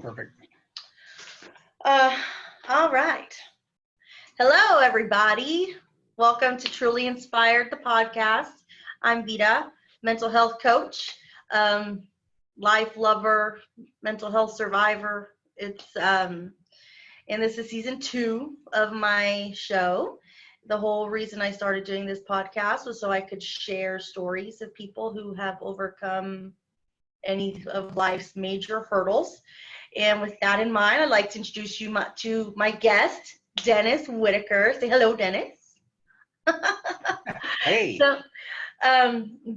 Perfect. All right. Hello, everybody. Welcome to Truly Inspired, the podcast. I'm Vida, mental health coach, life lover, mental health survivor. And this is season 2 of my show. The whole reason I started doing this podcast was so I could share stories of people who have overcome any of life's major hurdles. And with that in mind, I'd like to introduce you to my guest, Dennis Whittaker. Say hello, Dennis. Hey. So,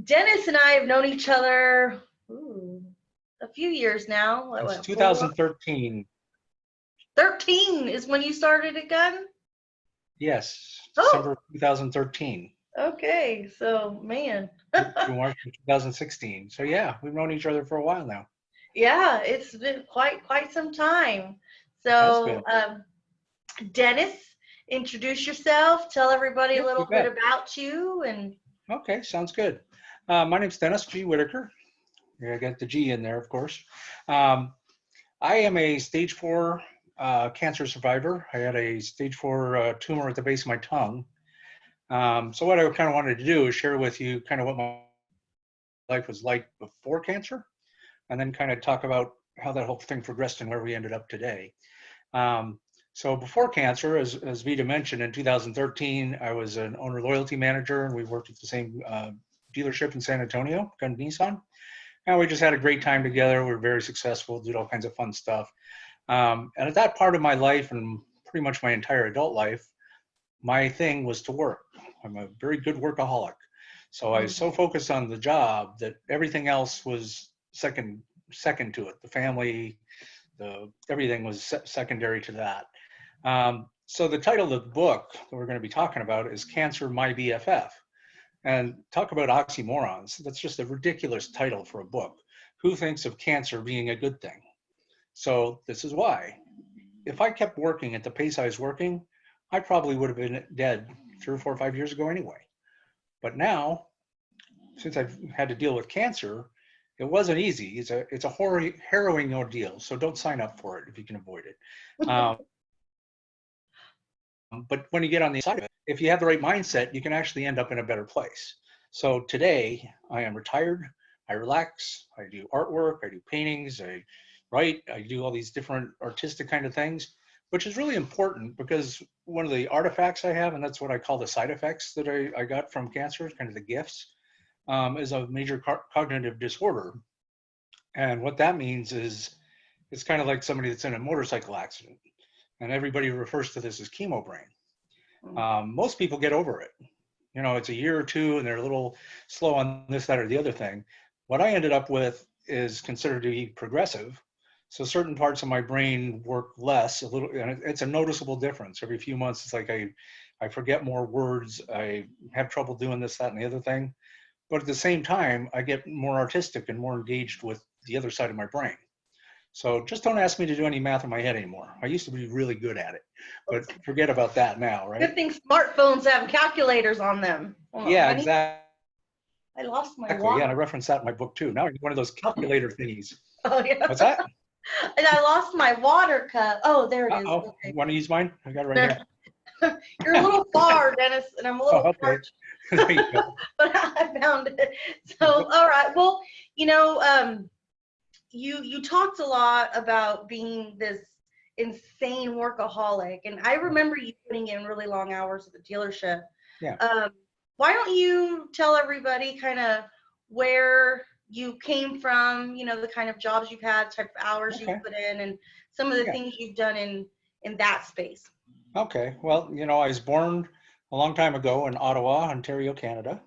Dennis and I have known each other a few years now. It's 2013. 13 is when you started again? Yes, December 2013. Okay, so man. Through March of 2016. So yeah, we've known each other for a while now. Yeah, it's been quite some time. So, Dennis, introduce yourself. Tell everybody a little bit about you. Okay, sounds good. My name's Dennis G. Whittaker. I got the G in there, of course. I am a stage 4 cancer survivor. I had a stage 4 tumor at the base of my tongue. So what I kind of wanted to do is share with you kind of what my life was like before cancer, and then kind of talk about how that whole thing progressed and where we ended up today. So before cancer, as Vida mentioned, in 2013, I was an owner loyalty manager, and we worked at the same dealership in San Antonio, Gun Nissan. And we just had a great time together. We were very successful, did all kinds of fun stuff. And at that part of my life, and pretty much my entire adult life, my thing was to work. I'm a very good workaholic. So I was so focused on the job that everything else was second to it. The family, everything was secondary to that. So the title of the book that we're going to be talking about is Cancer, My BFF. And talk about oxymorons. That's just a ridiculous title for a book. Who thinks of cancer being a good thing? So this is why. If I kept working at the pace I was working, I probably would have been dead 3 or 4 or 5 years ago anyway. But now, since I've had to deal with cancer, it wasn't easy. It's a harrowing ordeal. So don't sign up for it if you can avoid it. But when you get on the side of it, if you have the right mindset, you can actually end up in a better place. So today, I am retired. I relax. I do artwork. I do paintings. I write. I do all these different artistic kind of things, which is really important because one of the artifacts I have, and that's what I call the side effects that I got from cancer, kind of the gifts, is a major cognitive disorder. And what that means is it's kind of like somebody that's in a motorcycle accident. And everybody refers to this as chemo brain. Most people get over it. You know, it's a year or two and they're a little slow on this, that, or the other thing. What I ended up with is considered to be progressive. So certain parts of my brain work less, a little, and it's a noticeable difference. Every few months, it's like I forget more words. I have trouble doing this, that, and the other thing. But at the same time, I get more artistic and more engaged with the other side of my brain. So just don't ask me to do any math in my head anymore. I used to be really good at it, but forget about that now, right? Good thing smartphones have calculators on them. Yeah, exactly. I lost my water. Yeah, and I reference that in my book too. Now I need one of those calculator thingies. Oh, yeah. What's that? And I lost my water cup. Oh, there it is. Okay. Want to use mine? I got it right here. You're a little far, Dennis, and I'm a little parched. There you go. But I found it. So, all right. Well, you know, you talked a lot about being this insane workaholic, and I remember you putting in really long hours at the dealership. Yeah. Why don't you tell everybody kind of where you came from, you know, the kind of jobs you've had, type of hours you've put in, and some of the things you've done in that space. Okay. Well, you know, I was born a long time ago in Ottawa, Ontario, Canada.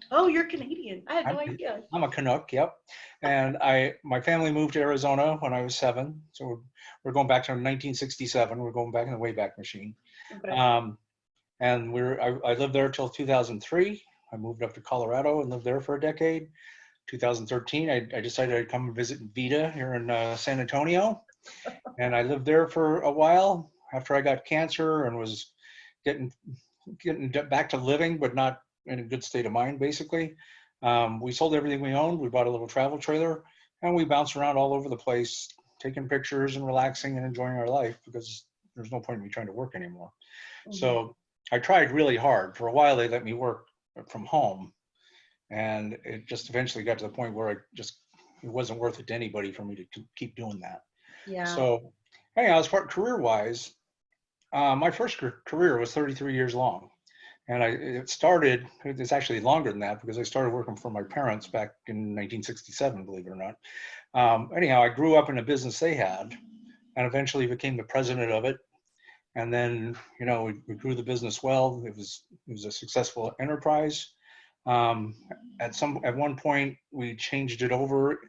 Oh, you're Canadian. I had no idea. I'm a Canuck, yep. And my family moved to Arizona when I was 7. So we're going back to 1967. We're going back in the Wayback Machine. Okay. And I lived there till 2003. I moved up to Colorado and lived there for a decade. 2013, I decided I'd come and visit Vida here in San Antonio. And I lived there for a while after I got cancer and was getting back to living, but not in a good state of mind, basically. We sold everything we owned. We bought a little travel trailer and we bounced around all over the place, taking pictures and relaxing and enjoying our life because there's no point in me trying to work anymore. So I tried really hard. For a while, they let me work from home. And it just eventually got to the point where it wasn't worth it to anybody for me to keep doing that. Yeah. So anyhow, as far career-wise, my first career was 33 years long. And it's actually longer than that because I started working for my parents back in 1967, believe it or not. Anyhow, I grew up in a business they had and eventually became the president of it. And then, we grew the business well. It was a successful enterprise. At one point, we changed it over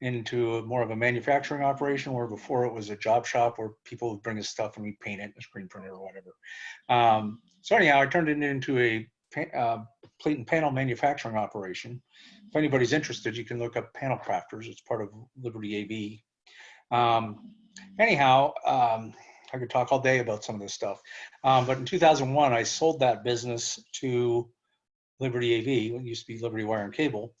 into more of a manufacturing operation, where before it was a job shop where people would bring us stuff and we paint it, a screen printer or whatever. So anyhow, I turned it into a plate and panel manufacturing operation. If anybody's interested, you can look up Panel Crafters. It's part of Liberty AV. Anyhow, I could talk all day about some of this stuff. But in 2001, I sold that business to Liberty AV, what used to be Liberty Wire and Cable,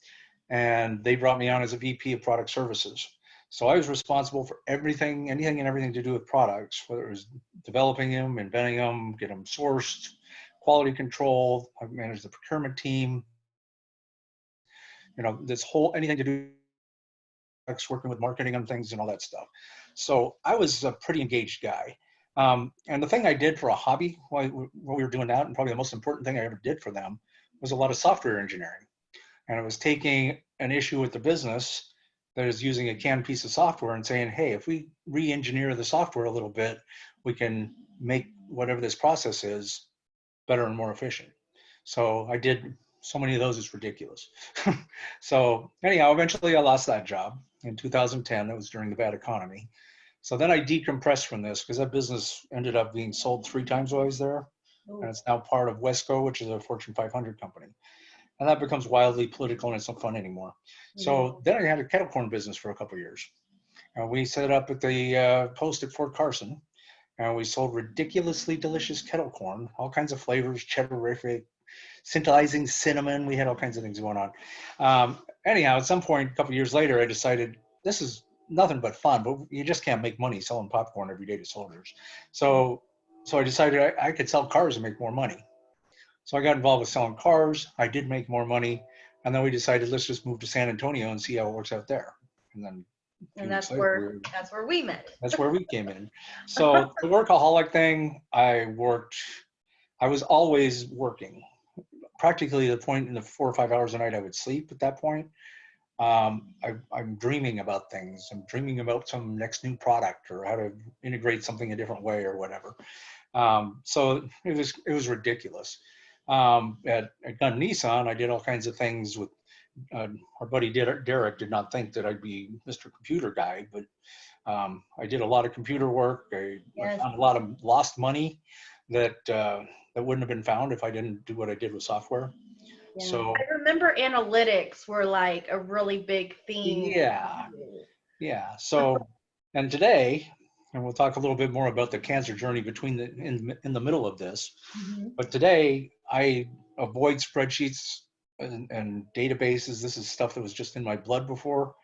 and they brought me on as a VP of Product Services. So I was responsible for anything and everything to do with products, whether it was developing them, inventing them, get them sourced, quality control. I managed the procurement team. Anything to do with working with marketing and things and all that stuff. So I was a pretty engaged guy. And the thing I did for a hobby while we were doing that, and probably the most important thing I ever did for them, was a lot of software engineering. And it was taking an issue with the business that is using a canned piece of software and saying, hey, if we re-engineer the software a little bit, we can make whatever this process is better and more efficient. So I did so many of those, it's ridiculous. So anyhow, eventually I lost that job in 2010. That was during the bad economy. So then I decompressed from this because that business ended up being sold 3 times while I was there. And it's now part of Wesco, which is a Fortune 500 company. And that becomes wildly political and it's not fun anymore. So then I had a kettle corn business for a couple of years. And we set up at the post at Fort Carson. And we sold ridiculously delicious kettle corn, all kinds of flavors, cheddarific, scintillating cinnamon. We had all kinds of things going on. Anyhow, at some point, a couple of years later, I decided this is nothing but fun, but you just can't make money selling popcorn every day to soldiers. So I decided I could sell cars and make more money. So I got involved with selling cars. I did make more money. And then we decided, let's just move to San Antonio and see how it works out there. And then that's where we met. That's where we came in. So the workaholic thing, I was always working. Practically the point in the 4 or 5 hours a night I would sleep at that point. I'm dreaming about things. I'm dreaming about some next new product or how to integrate something a different way or whatever. So it was ridiculous. At Gun Nissan, I did all kinds of things with our buddy Derek did not think that I'd be Mr. Computer Guy, but I did a lot of computer work. I found a lot of lost money that wouldn't have been found if I didn't do what I did with software. Yeah. So I remember analytics were like a really big theme. Yeah. So, and today, and we'll talk a little bit more about the cancer journey in the middle of this. But today, I avoid spreadsheets and databases. This is stuff that was just in my blood before,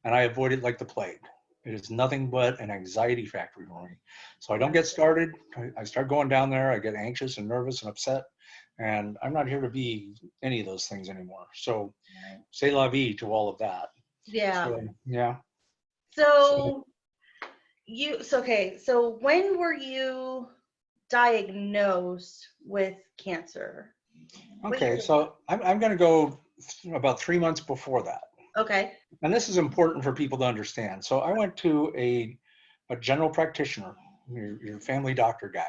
and I avoid it like the plague. It is nothing but an anxiety factory for me. So I don't get started. I start going down there. I get anxious and nervous and upset, and I'm not here to be any of those things anymore. So c'est la vie to all of that. Yeah. So, yeah. So when were you diagnosed with cancer? Okay, so I'm going to go about 3 months before that. Okay. And this is important for people to understand. So I went to a general practitioner, your family doctor guy,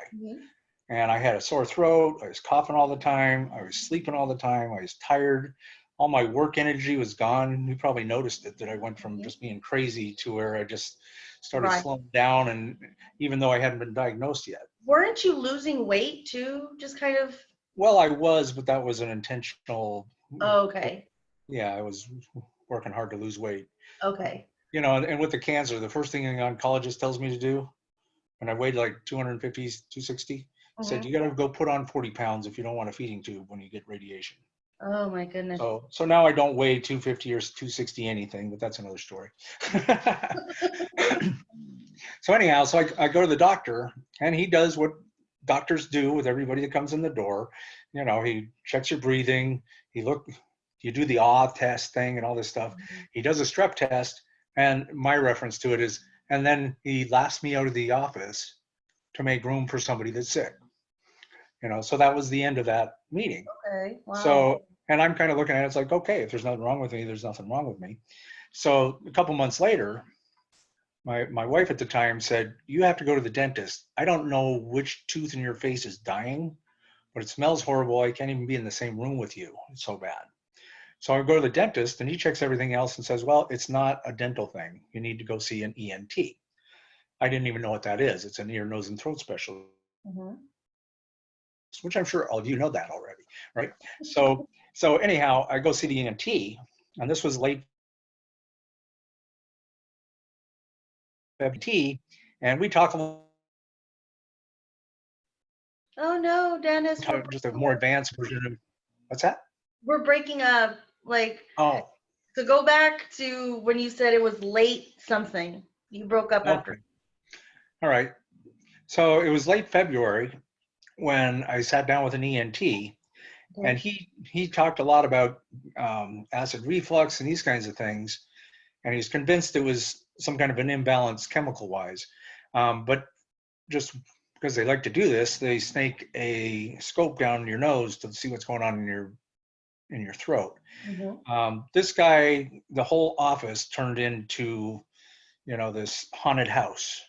and I had a sore throat. I was coughing all the time. I was sleeping all the time. I was tired. All my work energy was gone. You probably noticed it, that I went from just being crazy to where I just started slowing down. And even though I hadn't been diagnosed yet. Weren't you losing weight too? Just kind of. Well, I was, but that was an intentional. Oh, okay. Yeah, I was working hard to lose weight. Okay. And with the cancer, the first thing an oncologist tells me to do, when I weighed like 250, 260, said, you got to go put on 40 pounds if you don't want a feeding tube when you get radiation. Oh my goodness. So now I don't weigh 250 or 260 anything, but that's another story. So anyhow, so I go to the doctor, and he does what doctors do with everybody that comes in the door. You know, he checks your breathing. You do the awe test thing and all this stuff. He does a strep test, and my reference to it is, and then he laughs me out of the office to make room for somebody that's sick. You know, so that was the end of that meeting. Okay. Wow. So, and I'm kind of looking at it, it's like, okay, if there's nothing wrong with me, there's nothing wrong with me. So a couple months later, my wife at the time said, you have to go to the dentist. I don't know which tooth in your face is dying, but it smells horrible. I can't even be in the same room with you. It's so bad. So I go to the dentist, and he checks everything else and says, well, it's not a dental thing. You need to go see an ENT. I didn't even know what that is. It's an ear, nose, and throat specialist, which I'm sure all of you know that already, right? So anyhow, I go see the ENT, and this was late February, and we talk a little, Oh no, Dennis, just a more advanced version of, what's that? we're breaking up. Like, Oh, so go back to when you said it was late something. You broke up after. okay. All right. So it was late February when I sat down with an ENT, and he talked a lot about acid reflux and these kinds of things, and he's convinced it was some kind of an imbalance chemical wise. But just because they like to do this, they snake a scope down your nose to see what's going on in your throat. This guy, the whole office turned into, you know, this haunted house.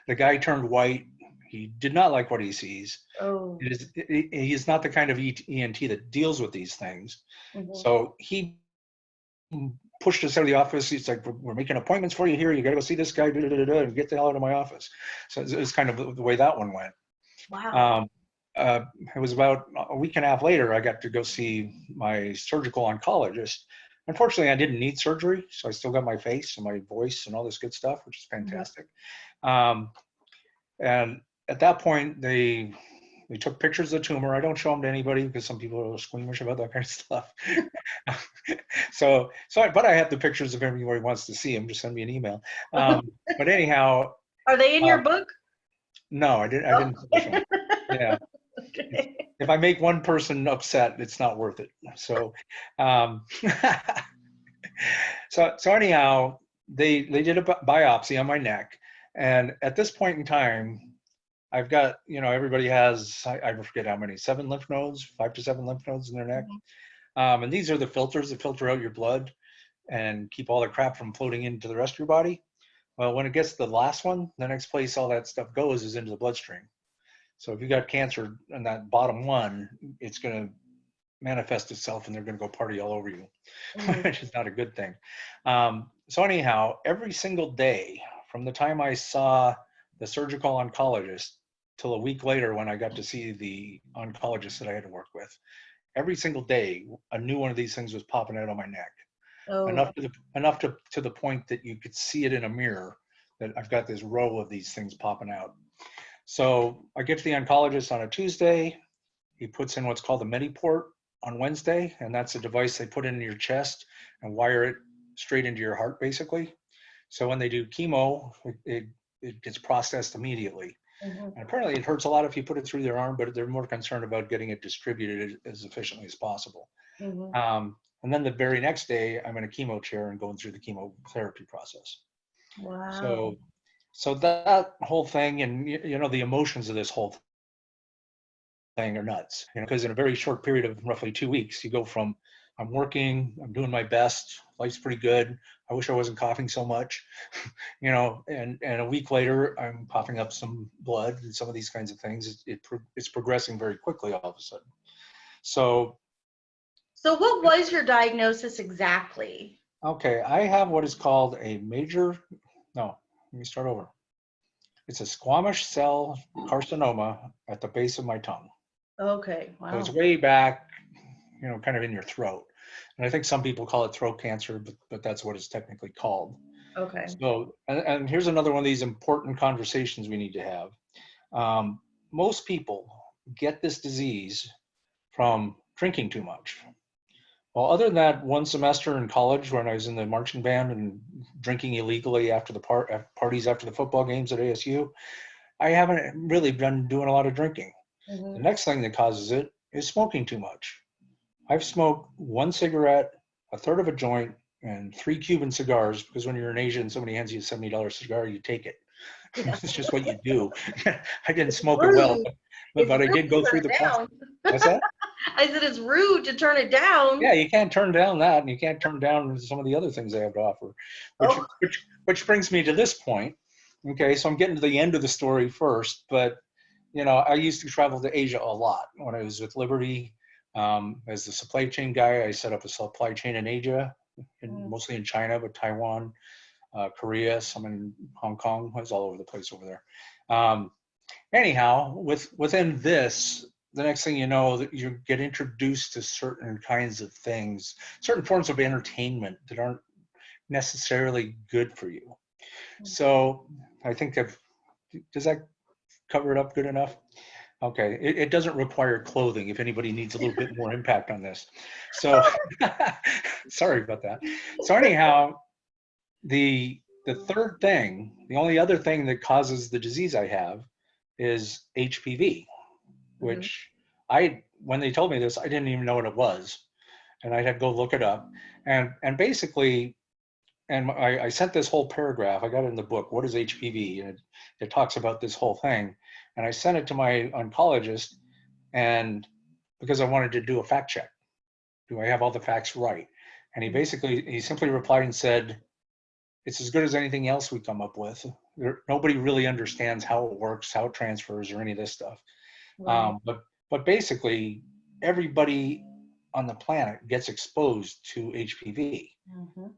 The guy turned white. He did not like what he sees. Oh. He is not the kind of ENT that deals with these things. So he pushed us out of the office. He's like, we're making appointments for you here. You got to go see this guy, and get the hell out of my office. So it's kind of the way that one went. Wow. It was about a week and a half later, I got to go see my surgical oncologist. Unfortunately, I didn't need surgery, so I still got my face and my voice and all this good stuff, which is fantastic. And at that point, they took pictures of the tumor. I don't show them to anybody because some people are squeamish about that kind of stuff. But I have the pictures if anybody wants to see them. Just send me an email. But anyhow, are they in your book? No, I didn't publish them. Yeah. Okay. If I make one person upset, it's not worth it. So, so anyhow, they did a biopsy on my neck, and at this point in time, I've got, you know, everybody has, I forget how many, 5 to 7 lymph nodes in their neck. And these are the filters that filter out your blood and keep all the crap from floating into the rest of your body. Well, when it gets to the last one, the next place all that stuff goes is into the bloodstream. So if you got cancer in that bottom one, it's going to manifest itself and they're going to go party all over you, which is not a good thing. So anyhow, every single day from the time I saw the surgical oncologist till a week later when I got to see the oncologist that I had to work with, every single day, a new one of these things was popping out on my neck. Enough to the point that you could see it in a mirror, that I've got this row of these things popping out. So I get to the oncologist on a Tuesday. He puts in what's called a Mediport on Wednesday, and that's a device they put in your chest and wire it straight into your heart, basically. So when they do chemo, it gets processed immediately. And apparently it hurts a lot if you put it through their arm, but they're more concerned about getting it distributed as efficiently as possible. And then the very next day, I'm in a chemo chair and going through the chemotherapy process. Wow. So that whole thing, and you know, the emotions of this whole thing are nuts, you know, because in a very short period of roughly 2 weeks, you go from I'm working, I'm doing my best, life's pretty good, I wish I wasn't coughing so much, you know, and a week later, I'm coughing up some blood and some of these kinds of things. It's progressing very quickly all of a sudden. So what was your diagnosis exactly? Okay, I have what is called let me start over. It's a squamous cell carcinoma at the base of my tongue. Okay, wow. So it's way back, you know, kind of in your throat. And I think some people call it throat cancer, but that's what it's technically called. Okay. So, and here's another one of these important conversations we need to have. Most people get this disease from drinking too much. Well, other than that one semester in college when I was in the marching band and drinking illegally after the parties after the football games at ASU, I haven't really been doing a lot of drinking. The Mhm. next thing that causes it is smoking too much. I've smoked one cigarette, a third of a joint, and 3 Cuban cigars because when you're in Asia and somebody hands you a $70 cigar, you take it. Yeah. It's just what you do. I didn't smoke it well, Rude. It's but I rude did to go turn through it the process. down. What's that? I said it's rude to turn it down. Yeah, you can't turn down that, and you can't turn down some of the other things they have to offer. Which Oh, which brings me to this point. Okay, so I'm getting to the end of the story first, but I used to travel to Asia a lot when I was with Liberty. As the supply chain guy, I set up a supply chain in Asia, mostly in China, but Taiwan, Korea, some in Hong Kong. I was all over the place over there. Anyhow, within this, the next thing you know, that you get introduced to certain kinds of things, certain forms of entertainment that aren't necessarily good for you. So I think does that cover it up good enough? Okay, it doesn't require clothing if anybody needs a little bit more impact on this. So sorry about that. So anyhow, the third thing, the only other thing that causes the disease I have is HPV, mhm. which when they told me this, I didn't even know what it was. And I had to go look it up. And basically, and I sent this whole paragraph, I got it in the book, What is HPV? And it talks about this whole thing. And I sent it to my oncologist, and because I wanted to do a fact check. Do I have all the facts right? And he simply replied and said, it's as good as anything else we come up with. Nobody really understands how it works, how it transfers, or any of this stuff. Right. But basically, everybody on the planet gets exposed to HPV. Mhm.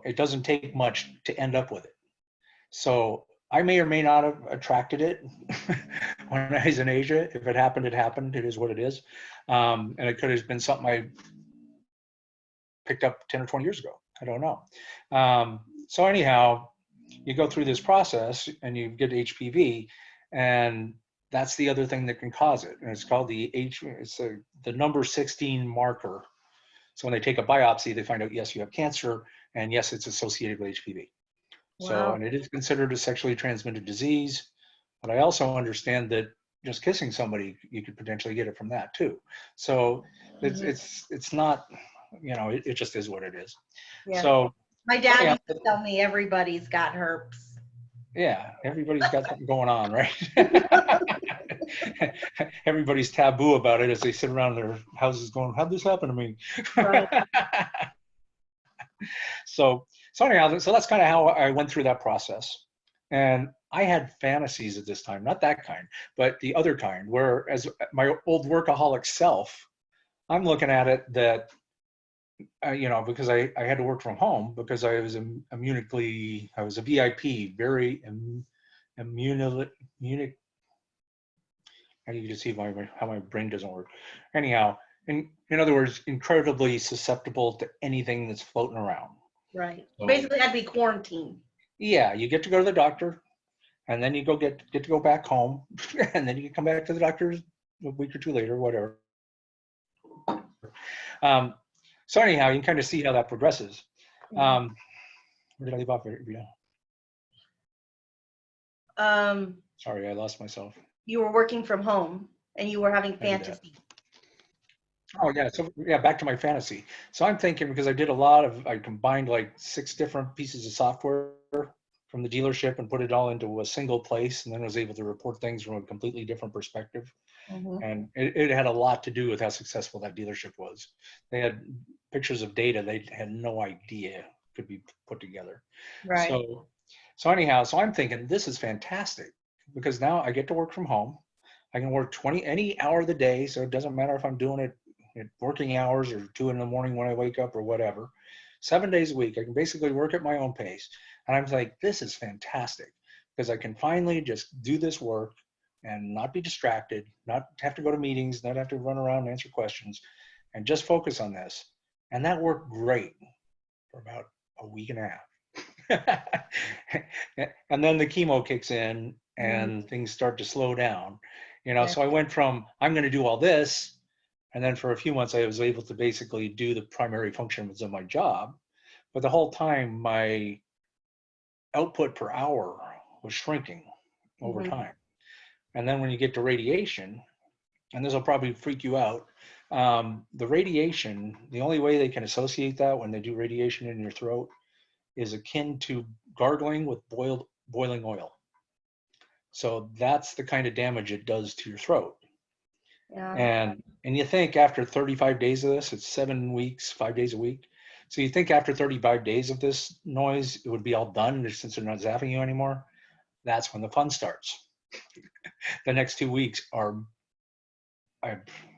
It doesn't take much to end up with it. So I may or may not have attracted it when I was in Asia. If it happened, it happened. It is what it is. And it could have been something I picked up 10 or 20 years ago. I don't know. So anyhow, you go through this process and you get HPV, and that's the other thing that can cause it. And it's called the number 16 marker. So when they take a biopsy, they find out, yes, you have cancer, and yes, it's associated with HPV. So, Wow. and it is considered a sexually transmitted disease, but I also understand that just kissing somebody, you could potentially get it from that too. So Mhm. it's not, it just is what it is. Yeah. So, My so dad yeah, used to tell me everybody's got herpes. yeah, everybody's got something going on, right? Everybody's taboo about it as they sit around their houses going, how'd this happen to me? Right. So anyhow, so that's kind of how I went through that process. And I had fantasies at this time, not that kind, but the other kind, where as my old workaholic self, I'm looking at it that, because I had to work from home because I was I was a VIP, very immunic, I need to see how my brain doesn't work. Anyhow, in other words, incredibly susceptible to anything that's floating around. Right. So Basically, I'd be quarantined. yeah, you get to go to the doctor, and then you get to go back home, and then you can come back to the doctor a week or two later, whatever. Um, so anyhow, you can kind of see how that progresses. Mhm. Um, where did I leave off? Vida? Um, Sorry, I lost myself. you were working from home and you were having I did that. fantasy. Oh yeah, so yeah, back to my fantasy. So I'm thinking because I combined like 6 different pieces of software from the dealership and put it all into a single place, and then was able to report things from a completely different perspective. Hmm. And it had a lot to do with how successful that dealership was. They had pictures of data they had no idea could be put together. Right. So anyhow, so I'm thinking this is fantastic because now I get to work from home. I can work any hour of the day, so it doesn't matter if I'm doing it at working hours or 2 in the morning when I wake up or whatever. 7 days a week, I can basically work at my own pace. And I'm like, this is fantastic because I can finally just do this work and not be distracted, not have to go to meetings, not have to run around and answer questions, and just focus on this. And that worked great for about a week and a half. And then the chemo kicks in Mhm. and things start to slow down. Yeah. So I went from I'm going to do all this, And then for a few months, I was able to basically do the primary functions of my job. But the whole time, my output per hour was shrinking over time. And then when you get to radiation, and this will probably freak you out, the radiation, the only way they can associate that when they do radiation in your throat is akin to gargling with boiling oil. So that's the kind of damage it does to your throat. Yeah. And you think after 35 days of this, it's 7 weeks, 5 days a week. So you think after 35 days of this noise, it would be all done since they're not zapping you anymore. That's when the fun starts. The next 2 weeks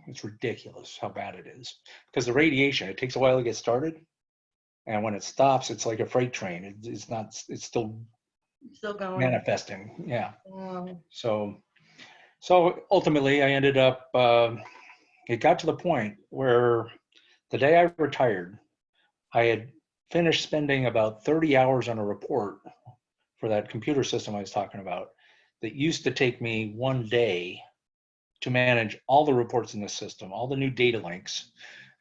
it's ridiculous how bad it is, because the radiation, it takes a while to get started. And when it stops, it's like a freight train. It's still going. Manifesting. Yeah. Wow. So ultimately I ended up, it got to the point where the day I retired, I had finished spending about 30 hours on a report for that computer system I was talking about that used to take me 1 day to manage all the reports in the system, all the new data links,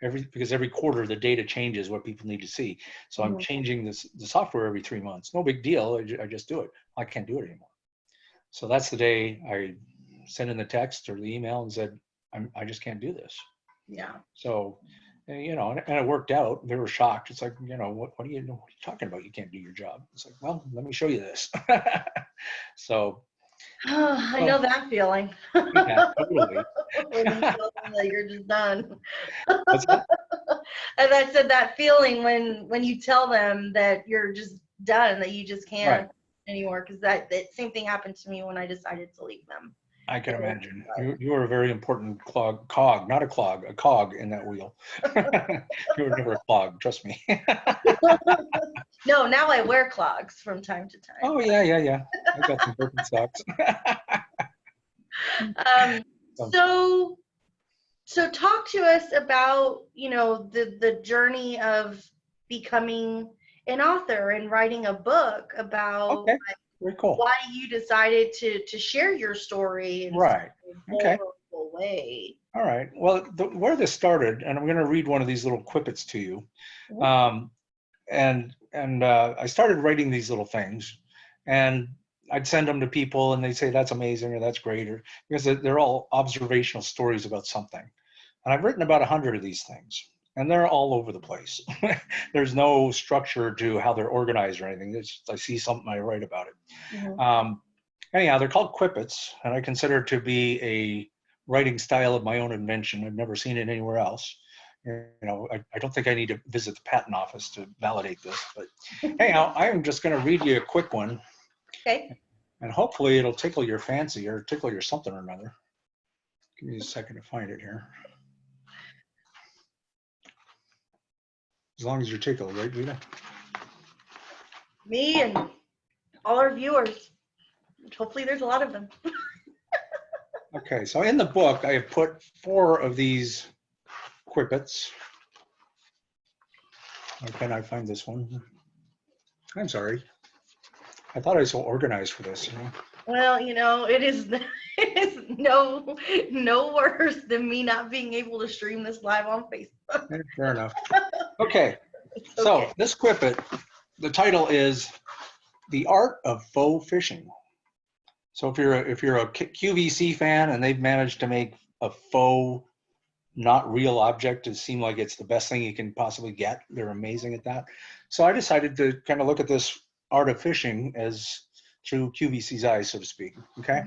because every quarter the data changes what people need to see. So I'm changing the software every 3 months. No big deal. I just do it. I can't do it anymore. So that's the day I sent in the text or the email and said, I just can't do this. Yeah. So, and it worked out. They were shocked. It's like, what are you talking about? You can't do your job. It's like, well, let me show you this. So. I know that feeling. Yeah, totally. When you feel that you're just done. What's that? And I said that feeling when you tell them that you're just done, that you just can't anymore, because that same thing happened to me when I decided to leave them. I can imagine. You were a very important cog, not a clog, a cog in that wheel. You were never a clog, trust me. No, now I wear clogs from time to time. Oh, yeah. I got some Birkenstocks. So talk to us about, the journey of becoming an author and writing a book about very cool. why you decided to share your story in Right. a vulnerable way. All right. Well, where this started, and I'm going to read one of these little quippets to you. And I started writing these little things, and I'd send them to people, and they'd say, that's amazing, or that's great, or because they're all observational stories about something. And I've written about 100 of these things, and they're all over the place. There's no structure to how they're organized or anything. It's just, I see something, I write about it. Anyhow, they're called quippets, and I consider it to be a writing style of my own invention. I've never seen it anywhere else. I don't think I need to visit the patent office to validate this, but anyhow, I'm just going to read you a quick one. Okay. And hopefully it'll tickle your fancy or tickle your something or another. Give me a second to find it here. As long as you're tickled, right, Vida? Me and all our viewers. Hopefully there's a lot of them. Okay, so in the book, I have put 4 of these quippets. Why can't I find this one? I'm sorry. I thought I was so organized for this. Well, it is no worse than me not being able to stream this live on Facebook. Fair enough. Okay, so this quippet, the title is The Art of Faux Fishing. So if you're a QVC fan and they've managed to make a faux, not real object to seem like it's the best thing you can possibly get, they're amazing at that. So I decided to kind of look at this art of fishing as through QVC's eyes, so to speak. Okay,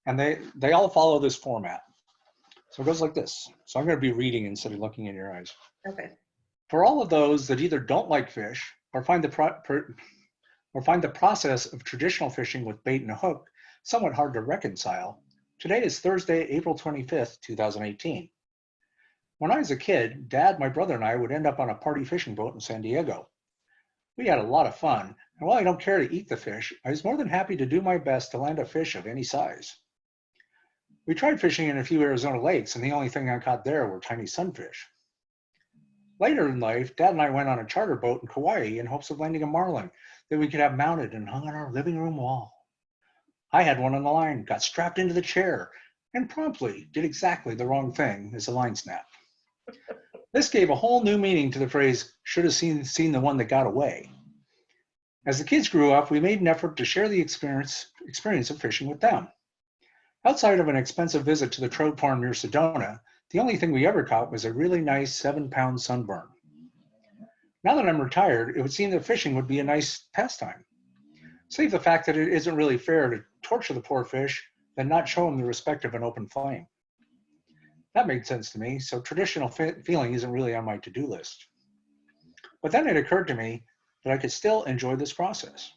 and they all follow this format. So it goes like this. So I'm going to be reading instead of looking in your eyes. Okay. For all of those that either don't like fish or find the process of traditional fishing with bait and hook somewhat hard to reconcile, today is Thursday, April 25th, 2018. When I was a kid, Dad, my brother, and I would end up on a party fishing boat in San Diego. We had a lot of fun, and while I don't care to eat the fish, I was more than happy to do my best to land a fish of any size. We tried fishing in a few Arizona lakes, and the only thing I caught there were tiny sunfish. Later in life, Dad and I went on a charter boat in Kauai in hopes of landing a marlin that we could have mounted and hung on our living room wall. I had one on the line, got strapped into the chair, and promptly did exactly the wrong thing as the line snapped. This gave a whole new meaning to the phrase, should have seen the one that got away. As the kids grew up, we made an effort to share the experience of fishing with them. Outside of an expensive visit to the trout farm near Sedona, the only thing we ever caught was a really nice 7-pound sunburn. Now that I'm retired, it would seem that fishing would be a nice pastime. Save the fact that it isn't really fair to torture the poor fish, then not show them the respect of an open flame. That made sense to me, so traditional feeling isn't really on my to-do list. But then it occurred to me that I could still enjoy this process.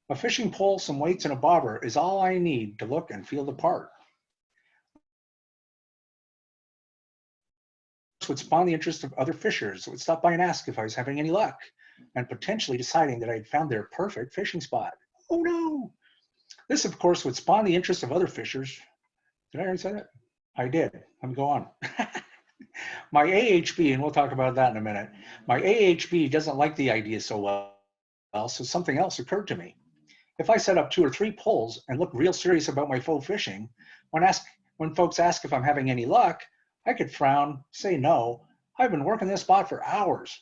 A fishing pole, some weights, and a bobber is all I need to look and feel the part. This would spawn the interest of other fishers who would stop by and ask if I was having any luck, and potentially deciding that I had found their perfect fishing spot. Oh no! This, of course, would spawn the interest of other fishers. Did I already say that? I did. Let me go on. My AHB, and we'll talk about that in a minute, my AHB doesn't like the idea so well, so something else occurred to me. If I set up 2 or 3 poles and look real serious about my faux fishing, when folks ask if I'm having any luck, I could frown, say no. I've been working this spot for hours.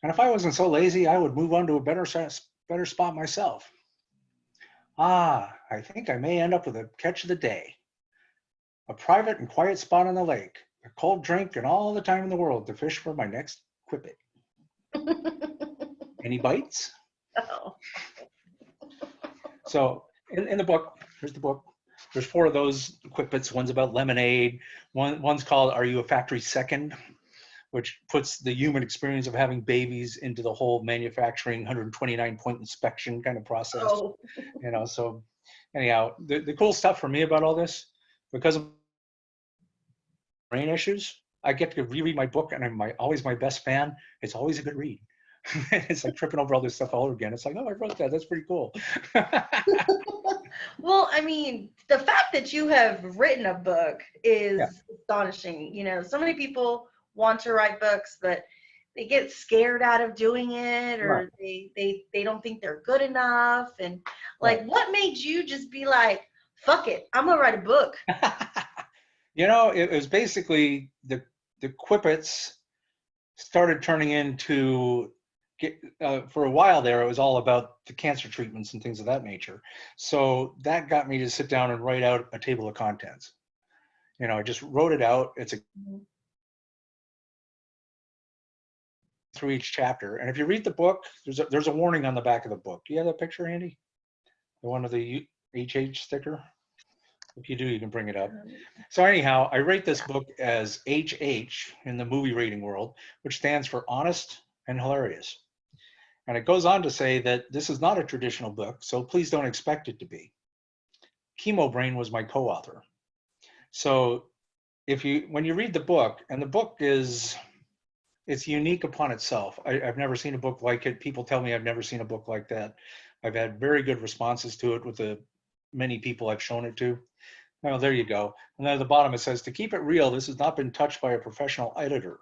And if I wasn't so lazy, I would move on to a better spot myself. I think I may end up with a catch of the day. A private and quiet spot on the lake, a cold drink, and all the time in the world to fish for my next quippet. Any bites? Oh. So in the book, here's the book. There's 4 of those quippets. One's about lemonade. One's called "Are You a Factory Second?" which puts the human experience of having babies into the whole manufacturing 129-point inspection kind of process. Oh. So anyhow, the cool stuff for me about all this, because of brain issues, I get to reread my book, and I'm always my best fan. It's always a good read. It's like tripping over all this stuff all over again. It's like, oh, I wrote that. That's pretty cool. Well, I mean, the fact that you have written a book is astonishing. So many people want to write books, but they get scared out of doing it, or they don't think they're good enough. And what made you just be like, fuck it, I'm gonna write a book? It was basically the quippets started turning into, for a while there, it was all about the cancer treatments and things of that nature. So that got me to sit down and write out a table of contents. I just wrote it out. It's through each chapter. And if you read the book, there's a warning on the back of the book. Do you have that picture, Andy? The one of the HH sticker? If you do, you can bring it up. So anyhow, I rate this book as HH in the movie rating world, which stands for honest and hilarious. And it goes on to say that this is not a traditional book, so please don't expect it to be. Chemo Brain was my co-author. So when you read the book, and the book it's unique upon itself. I've never seen a book like it. People tell me I've never seen a book like that. I've had very good responses to it with the many people I've shown it to. Well, there you go. And then at the bottom it says, to keep it real, this has not been touched by a professional editor.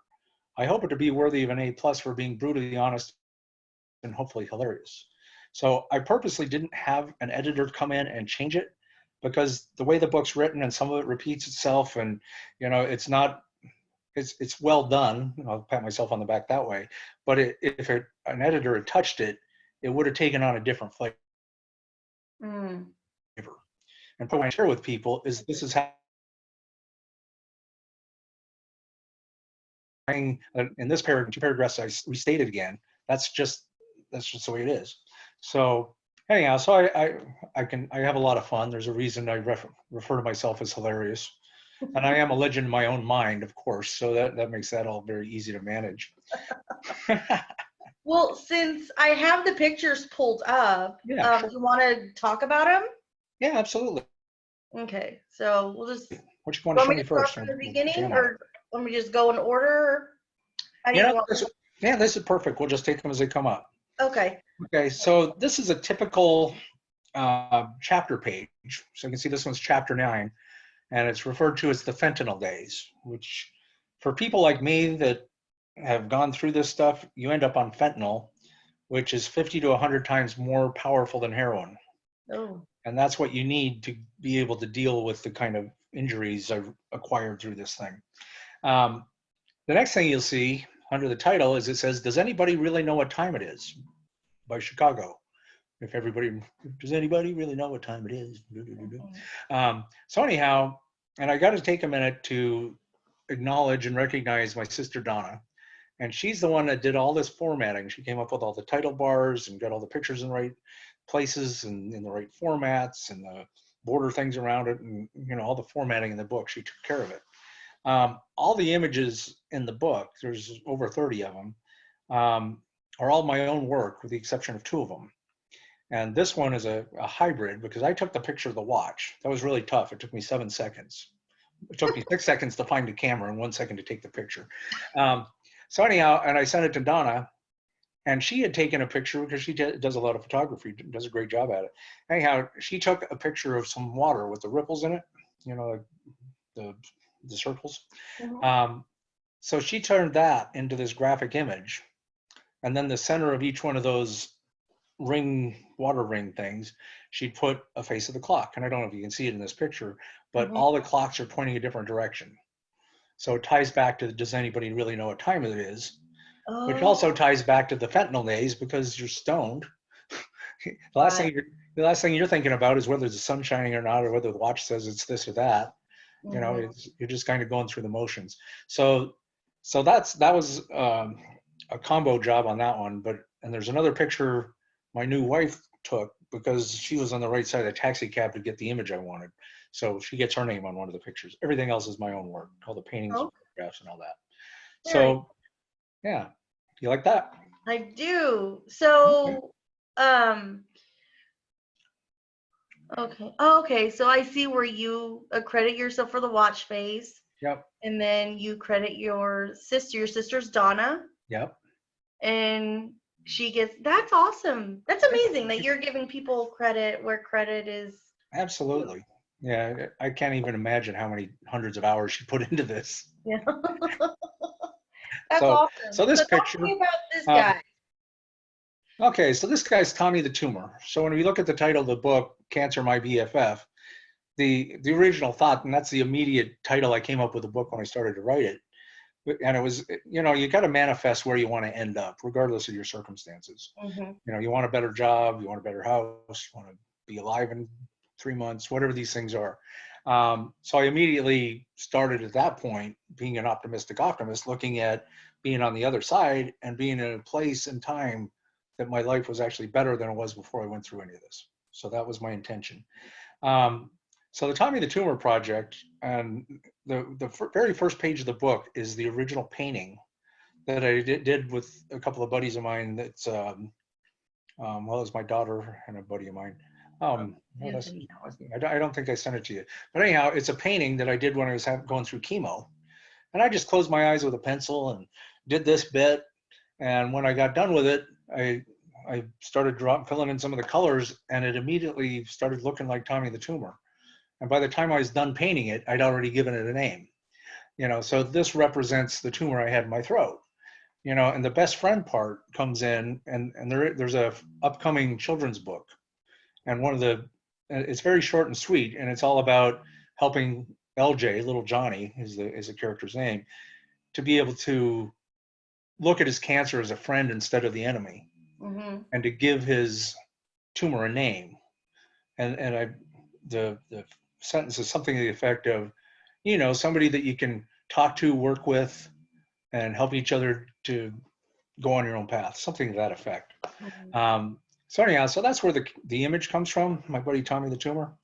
I hope it to be worthy of an A+ for being brutally honest and hopefully hilarious. So I purposely didn't have an editor come in and change it, because the way the book's written and some of it repeats itself, and it's well done. I'll pat myself on the back that way. But if an editor had touched it, it would have taken on a different flavor. And what I share with people is this is how, in this paragraph, 2 paragraphs I restate it again. That's just the way it is. So anyhow, so I have a lot of fun. There's a reason I refer to myself as hilarious. And I am a legend in my own mind, of course, so that makes that all very easy to manage. Well, since I have the pictures pulled up, sure. You want to talk about them? Yeah, absolutely. Okay, so we'll just. What you want to show me first? From the beginning, or let me just go in order? This is perfect. We'll just take them as they come up. Okay. Okay, so this is a typical chapter page. So you can see this one's chapter 9, and it's referred to as the fentanyl days, which for people like me that have gone through this stuff, you end up on fentanyl, which is 50 to 100 times more powerful than heroin. Oh. And that's what you need to be able to deal with the kind of injuries I've acquired through this thing. The next thing you'll see under the title is it says, "Does anybody really know what time it is?" by Chicago. Does anybody really know what time it is? So anyhow, and I got to take a minute to acknowledge and recognize my sister Donna. And she's the one that did all this formatting. She came up with all the title bars and got all the pictures in the right places and in the right formats and the border things around it, and all the formatting in the book. She took care of it. All the images in the book, there's over 30 of them, are all my own work with the exception of 2 of them. And this one is a hybrid because I took the picture of the watch. That was really tough. It took me 7 seconds. It took me 6 seconds to find the camera and 1 second to take the picture. So anyhow, and I sent it to Donna, and she had taken a picture because she does a lot of photography, does a great job at it. Anyhow, she took a picture of some water with the ripples in it, like the circles. Mhm. So she turned that into this graphic image. And then the center of each one of those water ring things, she'd put a face of the clock. And I don't know if you can see it in this picture, but all the clocks are pointing a different direction. So it ties back to, does anybody really know what time it is? Which also ties back to the fentanyl days because you're stoned. The last thing you're thinking about is whether the sun's shining or not, or whether the watch says it's this or that. You're just kind of going through the motions. So that was a combo job on that one. And there's another picture my new wife took because she was on the right side of the taxi cab to get the image I wanted. So she gets her name on one of the pictures. Everything else is my own work, all the paintings, photographs, and all that. So, yeah, you like that? I do. So, okay. Oh, okay. So I see where you credit yourself for the watch face. Yep. And then you credit your sister. Your sister's Donna. Yep. And she gets, that's awesome. That's amazing that you're giving people credit where credit is. Absolutely. Yeah, I can't even imagine how many hundreds of hours she put into this. Yeah. That's awesome. So this picture. Talk to me about this guy. Okay, so this guy's Tommy the Tumor. So when we look at the title of the book, Cancer My BFF, the original thought, and that's the immediate title I came up with the book when I started to write it. And it was, you got to manifest where you want to end up, regardless of your circumstances. You want a better job, you want a better house, you want to be alive in 3 months, whatever these things are. So I immediately started at that point, being an optimistic optimist, looking at being on the other side and being in a place and time that my life was actually better than it was before I went through any of this. So that was my intention. So the Tommy the Tumor project, and the very first page of the book is the original painting that I did with a couple of buddies of mine. That's well, it's my daughter and a buddy of mine. I don't think I sent it to you, but anyhow, it's a painting that I did when I was going through chemo, and I just closed my eyes with a pencil and did this bit. And when I got done with it, I started filling in some of the colors, and it immediately started looking like Tommy the Tumor. And by the time I was done painting it, I'd already given it a name. So this represents the tumor I had in my throat. And the best friend part comes in, and there's a upcoming children's book, and it's very short and sweet, and it's all about helping LJ, little Johnny is the character's name, to be able to look at his cancer as a friend instead of the enemy, and to give his tumor a name. And the sentence is something to the effect of, somebody that you can talk to, work with, and help each other to go on your own path, something to that effect. So anyhow, so that's where the image comes from, my buddy Tommy the Tumor.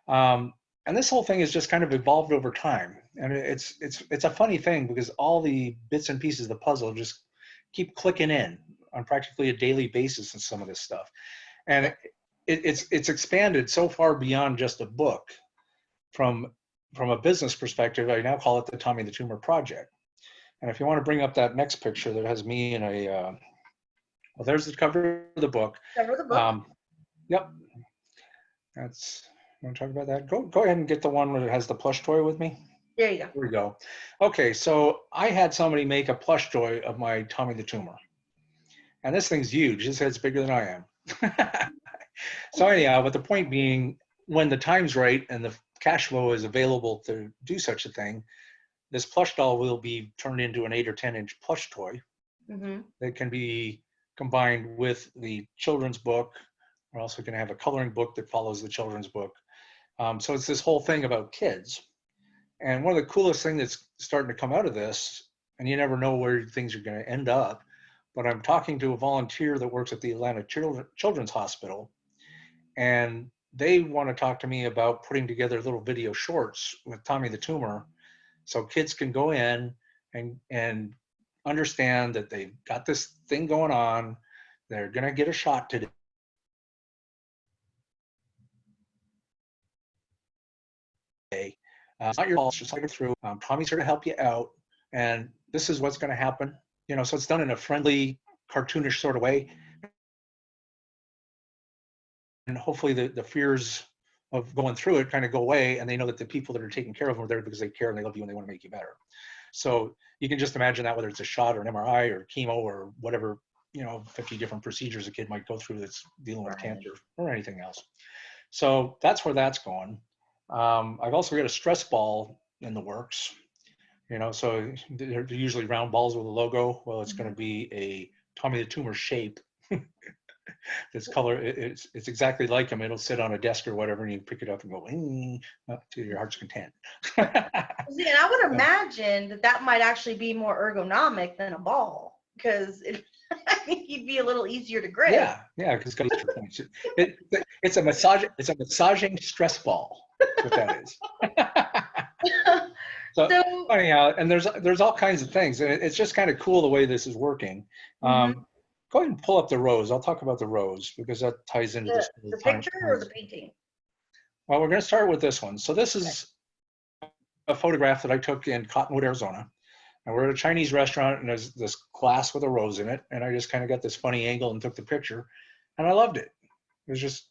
And this whole thing has just kind of evolved over time. And it's a funny thing because all the bits and pieces of the puzzle just keep clicking in on practically a daily basis in some of this stuff. And it's expanded so far beyond just a book. From a business perspective, I now call it the Tommy the Tumor Project. And if you want to bring up that next picture that has me in well, there's the cover of the book. Cover of the book. Yep. You want to talk about that? Go ahead and get the one where it has the plush toy with me. There you go. Here we go. Okay, so I had somebody make a plush toy of my Tommy the Tumor. And this thing's huge. His head's bigger than I am. So anyhow, but the point being, when the time's right and the cash flow is available to do such a thing, this plush doll will be turned into an 8 or 10-inch plush toy that can be combined with the children's book. We're also going to have a coloring book that follows the children's book. So it's this whole thing about kids. And one of the coolest things that's starting to come out of this, and you never know where things are going to end up, but I'm talking to a volunteer that works at the Atlanta Children's Hospital, and they want to talk to me about putting together little video shorts with Tommy the Tumor, so kids can go in and understand that they've got this thing going on. They're going to get a shot today. It's not your fault, just like it through. Tommy's here to help you out, and this is what's going to happen. You know, so it's done in a friendly, cartoonish sort of way. And hopefully the fears of going through it kind of go away, and they know that the people that are taking care of them are there because they care and they love you and they want to make you better. So you can just imagine that, whether it's a shot or an MRI or chemo or whatever, 50 different procedures a kid might go through that's dealing with cancer or anything else. So that's where that's going. I've also got a stress ball in the works, so they're usually round balls with a logo. Well, it's going to be a Tommy the Tumor shape. This color, it's exactly like him. It'll sit on a desk or whatever, and you pick it up and go up to your heart's content. See, and I would imagine that might actually be more ergonomic than a ball, because I think he'd be a little easier to grip. Yeah, because it's a massaging stress ball. That's what that is. So anyhow, and there's all kinds of things, and it's just kind of cool the way this is working. Go ahead and pull up the rose. I'll talk about the rose because that ties into this. The picture or the painting? Well, we're going to start with this one. So this is a photograph that I took in Cottonwood, Arizona. And we're at a Chinese restaurant, and there's this glass with a rose in it. And I just kind of got this funny angle and took the picture, and I loved it. It's just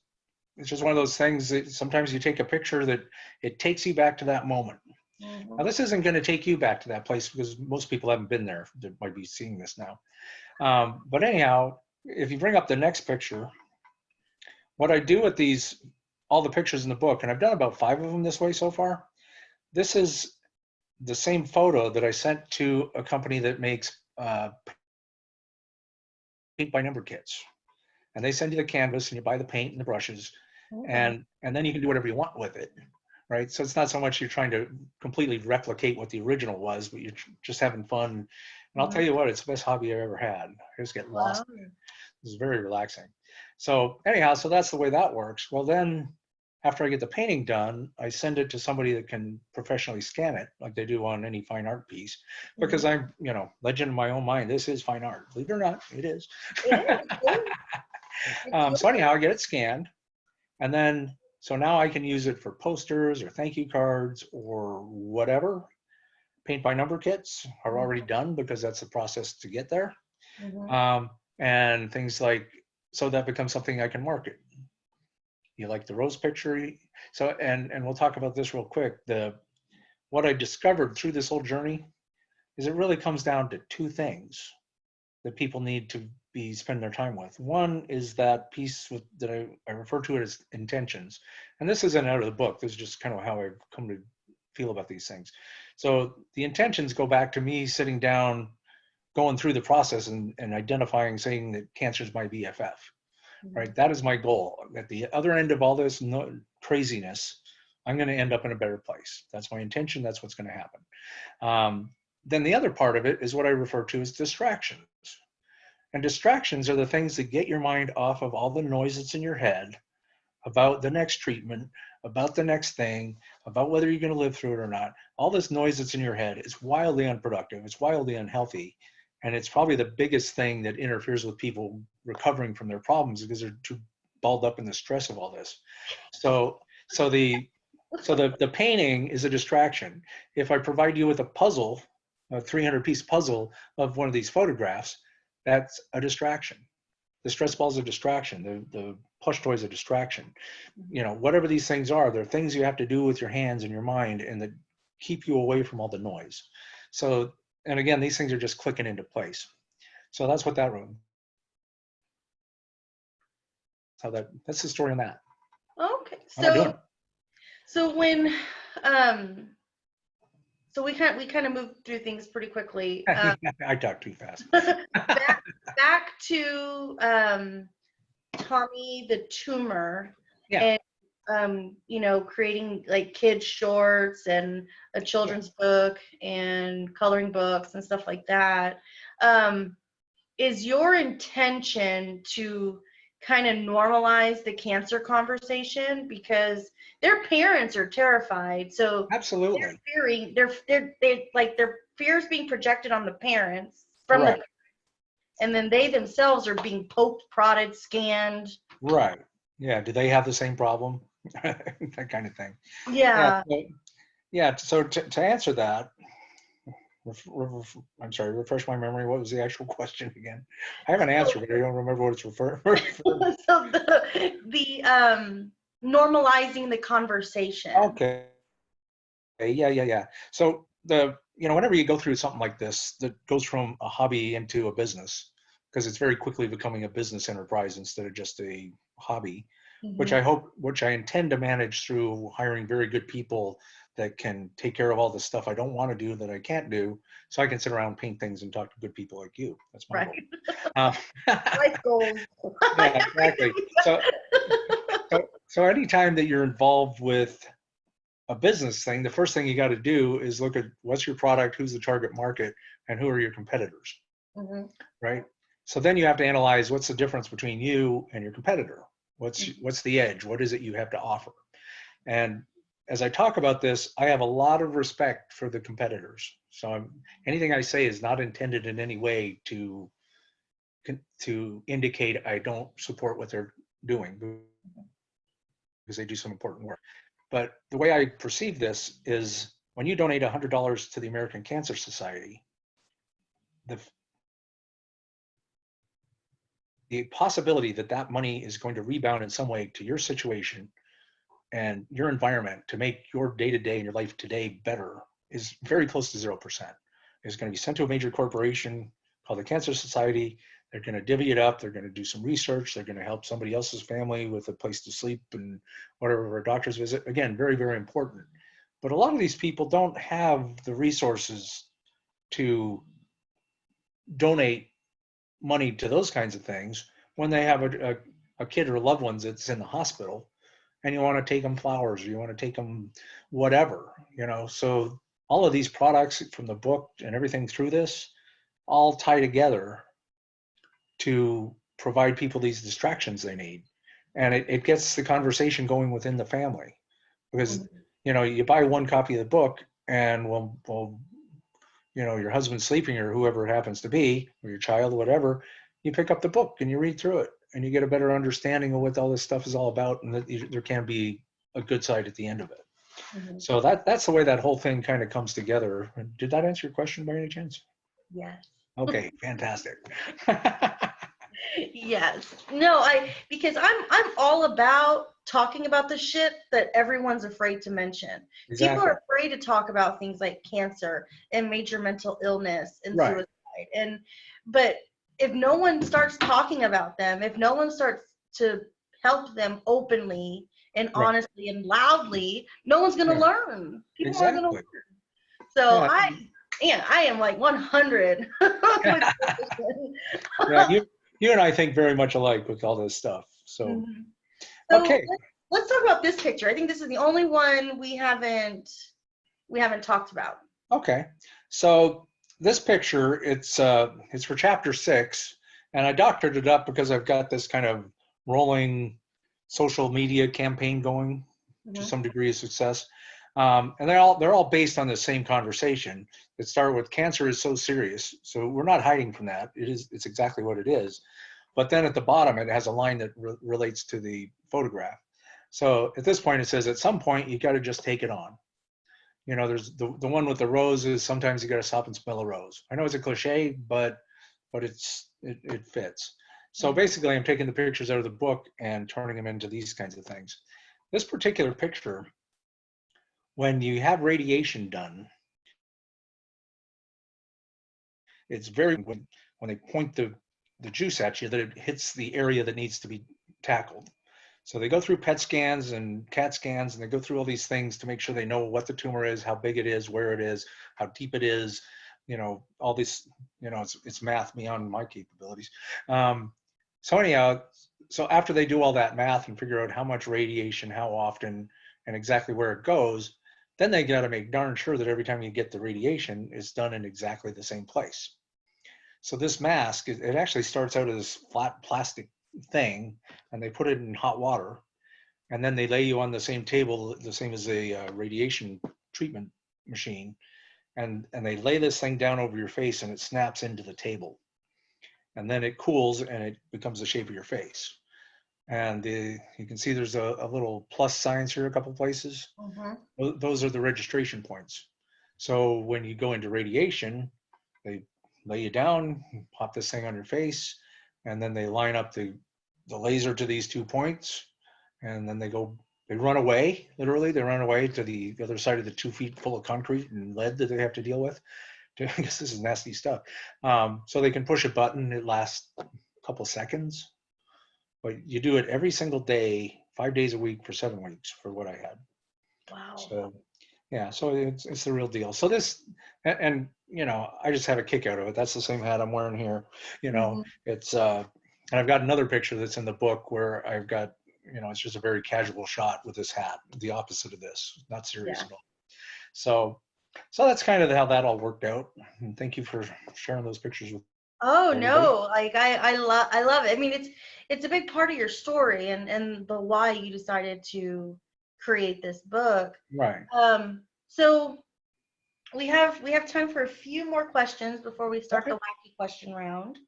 one of those things that sometimes you take a picture that it takes you back to that moment. Now, this isn't going to take you back to that place because most people haven't been there that might be seeing this now. But anyhow, if you bring up the next picture, what I do with all the pictures in the book, and I've done about 5 of them this way so far, this is the same photo that I sent to a company that makes paint by number kits. And they send you the canvas and you buy the paint and the brushes, and then you can do whatever you want with it, right? So it's not so much you're trying to completely replicate what the original was, but you're just having fun. And I'll tell you what, it's the best hobby I've ever had. I just get lost. It's very relaxing. So anyhow, so that's the way that works. Well, then after I get the painting done, I send it to somebody that can professionally scan it like they do on any fine art piece, because I'm, legend in my own mind, this is fine art. Believe it or not, it is. So anyhow, I get it scanned, and then, so now I can use it for posters or thank you cards or whatever. Paint by number kits are already done because that's the process to get there. And things like, so that becomes something I can market. You like the rose picture? So, and we'll talk about this real quick. What I discovered through this whole journey is it really comes down to 2 things that people need to spend their time with. One is that piece that I refer to it as intentions. And this isn't out of the book. This is just kind of how I've come to feel about these things. So the intentions go back to me sitting down, going through the process and identifying, saying that cancer is my BFF, right? That is my goal. At the other end of all this craziness, I'm going to end up in a better place. That's my intention. That's what's going to happen. Then the other part of it is what I refer to as distractions. And distractions are the things that get your mind off of all the noise that's in your head about the next treatment, about the next thing, about whether you're going to live through it or not. All this noise that's in your head is wildly unproductive. It's wildly unhealthy. And it's probably the biggest thing that interferes with people recovering from their problems because they're too balled up in the stress of all this. So the painting is a distraction. If I provide you with a puzzle, a 300-piece puzzle of one of these photographs, that's a distraction. The stress ball is a distraction. The plush toy is a distraction. Whatever these things are, they're things you have to do with your hands and your mind and that keep you away from all the noise. So, and again, these things are just clicking into place. So that's what that room. That's the story on that. Okay. So when, um, so we kind of moved through things pretty quickly. I talk too fast. Back to Tommy the tumor, Yeah. and creating like kids shorts and a children's book and coloring books and stuff like that. Is your intention to kind of normalize the cancer conversation, because their parents are terrified, so they're Absolutely. fearing they like their fears being projected on the parents from the, Right. and then they themselves are being poked, prodded, scanned. Right. Yeah. Do they have the same problem? That kind of thing. Yeah. Yeah. So, yeah. So to answer that, I'm sorry, refresh my memory. What was the actual question again? I have an answer, but I don't remember what it's referring. So the normalizing the conversation. Okay. Yeah. So whenever you go through something like this that goes from a hobby into a business, because it's very quickly becoming a business enterprise instead of just a hobby, which Mhm. I intend to manage through hiring very good people that can take care of all the stuff I don't want to do that I can't do, so I can sit around, paint things, and talk to good people like you. That's my Right. goal. Um, Life goals. yeah, exactly. So anytime that you're involved with a business thing, the first thing you got to do is look at what's your product, who's the target market, and who are your competitors, Mhm. right? So then you have to analyze what's the difference between you and your competitor. What's the edge? What is it you have to offer? And as I talk about this, I have a lot of respect for the competitors. So anything I say is not intended in any way to indicate I don't support what they're doing, because they do some important work. But the way I perceive this is when you donate $100 to the American Cancer Society, the, the possibility that that money is going to rebound in some way to your situation and your environment to make your day-to-day and your life today better is very close to 0%. It's going to be sent to a major corporation called the Cancer Society. They're going to divvy it up. They're going to do some research. They're going to help somebody else's family with a place to sleep and whatever, for a doctor's visit. Again, very, very important. But a lot of these people don't have the resources to donate money to those kinds of things when they have a kid or loved ones that's in the hospital, and you want to take them flowers, or you want to take them whatever, So all of these products from the book and everything through this all tie together to provide people these distractions they need. And it gets the conversation going within the family, because, Mhm. you buy one copy of the book and well, your husband's sleeping or whoever it happens to be, or your child, or whatever, you pick up the book and you read through it and you get a better understanding of what all this stuff is all about, and that there can be a good side at the end of it. Mhm. So that's the way that whole thing kind of comes together. Did that answer your question by any chance? Yes. Okay, fantastic. Yes. No, because I'm all about talking about the shit that everyone's afraid to mention. People Exactly. are afraid to talk about things like cancer and major mental illness and Right. suicide. But if no one starts talking about them, if no one starts to help them openly and Right. honestly and loudly, no one's going to Yeah. learn. People aren't going to Exactly. learn. So Yeah. I am like 100 with Yeah. You and I think very much alike with all this stuff. So Mhm. So okay. let's talk about this picture. I think this is the only one we haven't talked about. Okay. So this picture, it's for chapter 6, and I doctored it up because I've got this kind of rolling social media campaign going to Hmm. some degree of success. And they're all based on the same conversation. It started with cancer is so serious. So we're not hiding from that. It's exactly what it is. But then at the bottom, it has a line that relates to the photograph. So at this point, it says, at some point, you got to just take it on. There's the one with the roses. Sometimes you got to stop and smell a rose. I know it's a cliche, but it fits. So basically, I'm taking the pictures out of the book and turning them into these kinds of things. This particular picture, when you have radiation done, it's very when they point the juice at you, that it hits the area that needs to be tackled. So they go through PET scans and CAT scans, and they go through all these things to make sure they know what the tumor is, how big it is, where it is, how deep it is, all this, it's math beyond my capabilities. So anyhow, so after they do all that math and figure out how much radiation, how often, and exactly where it goes, then they got to make darn sure that every time you get the radiation, it's done in exactly the same place. So this mask, it actually starts out as this flat plastic thing, and they put it in hot water, and then they lay you on the same table, the same as a radiation treatment machine, and they lay this thing down over your face, and it snaps into the table, and then it cools, and it becomes the shape of your face. And you can see there's a little plus signs here a couple places. Those are the registration points. So when you go into radiation, they lay you down, pop this thing on your face, and then they line up the laser to these 2 points, and then they run away, literally, they run away to the other side of the 2 feet full of concrete and lead that they have to deal with. I guess this is nasty stuff. So they can push a button, it lasts a couple seconds, but you do it every single day, 5 days a week for 7 weeks for what I had. Wow. So yeah, so it's the real deal. So this, and I just have a kick out of it. That's the same hat I'm wearing here. It's and I've got another picture that's in the book where I've got, it's just a very casual shot with this hat, the opposite of this, not serious at all. So that's kind of how that all worked out. And thank you for sharing those pictures with. Oh no, like I love it. I mean, it's a big part of your story and the why you decided to create this book. Right. So we have time for a few more questions before we start the wacky question round.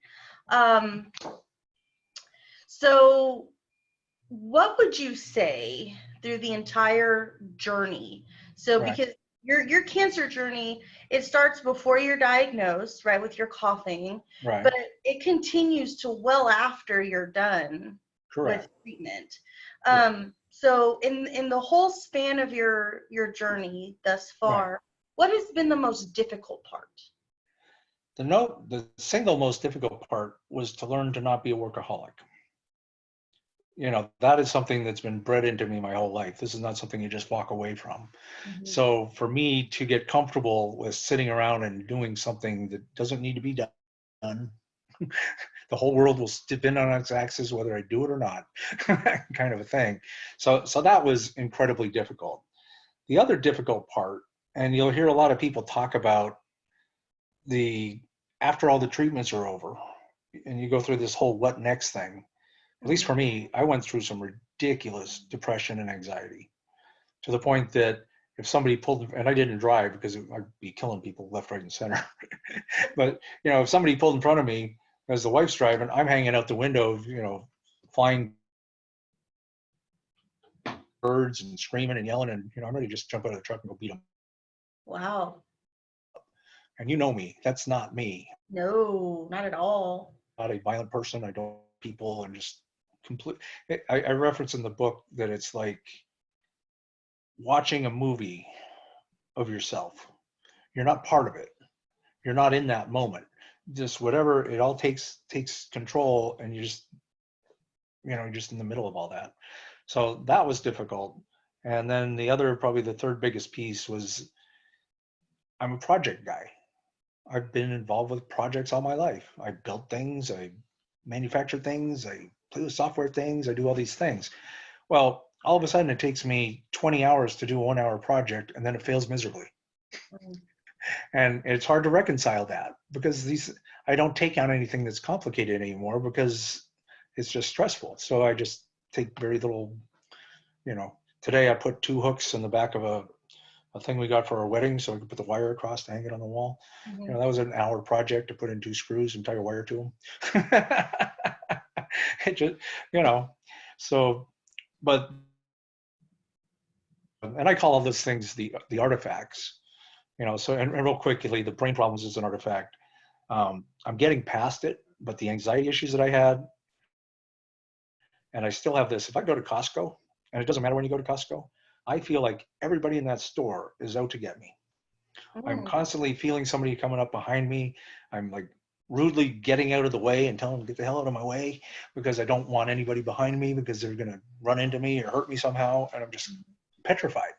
So what would you say through the entire journey? So because your cancer journey, it starts before you're diagnosed, right, with your coughing, but it continues to well after you're done with treatment. So in the whole span of your journey thus far, what has been the most difficult part? The single most difficult part was to learn to not be a workaholic. That is something that's been bred into me my whole life. This is not something you just walk away from. So for me to get comfortable with sitting around and doing something that doesn't need to be done, the whole world will spin on its axis whether I do it or not, kind of a thing. So that was incredibly difficult. The other difficult part, and you'll hear a lot of people talk about after all the treatments are over, and you go through this whole what next thing. At least for me, I went through some ridiculous depression and anxiety to the point that if somebody pulled, and I didn't drive because I'd be killing people left, right, and center. But, if somebody pulled in front of me as the wife's driving, I'm hanging out the window, flying birds and screaming and yelling. And, I'm ready to just jump out of the truck and go beat them. Wow. And me, that's not me. No, not at all. Not a violent person. I don't people and just I reference in the book that it's like watching a movie of yourself. You're not part of it. You're not in that moment. Just whatever, it all takes control, and you're just in the middle of all that. So that was difficult. And then probably the third biggest piece was I'm a project guy. I've been involved with projects all my life. I built things, I manufacture things, I play with software things, I do all these things. Well, all of a sudden it takes me 20 hours to do a 1 hour project, and then it fails miserably. And it's hard to reconcile that because I don't take on anything that's complicated anymore because it's just stressful. So I just take very little, today I put 2 hooks in the back of a thing we got for our wedding so I could put the wire across to hang it on the wall. That was an hour project to put in 2 screws and tie a wire to them. It just, so, but, and I call all those things the artifacts, so, and real quickly, the brain problems is an artifact. I'm getting past it, but the anxiety issues that I had, and I still have this, if I go to Costco, and it doesn't matter when you go to Costco, I feel like everybody in that store is out to get me. I'm constantly feeling somebody coming up behind me. I'm like rudely getting out of the way and telling them to get the hell out of my way because I don't want anybody behind me because they're going to run into me or hurt me somehow. And I'm just petrified,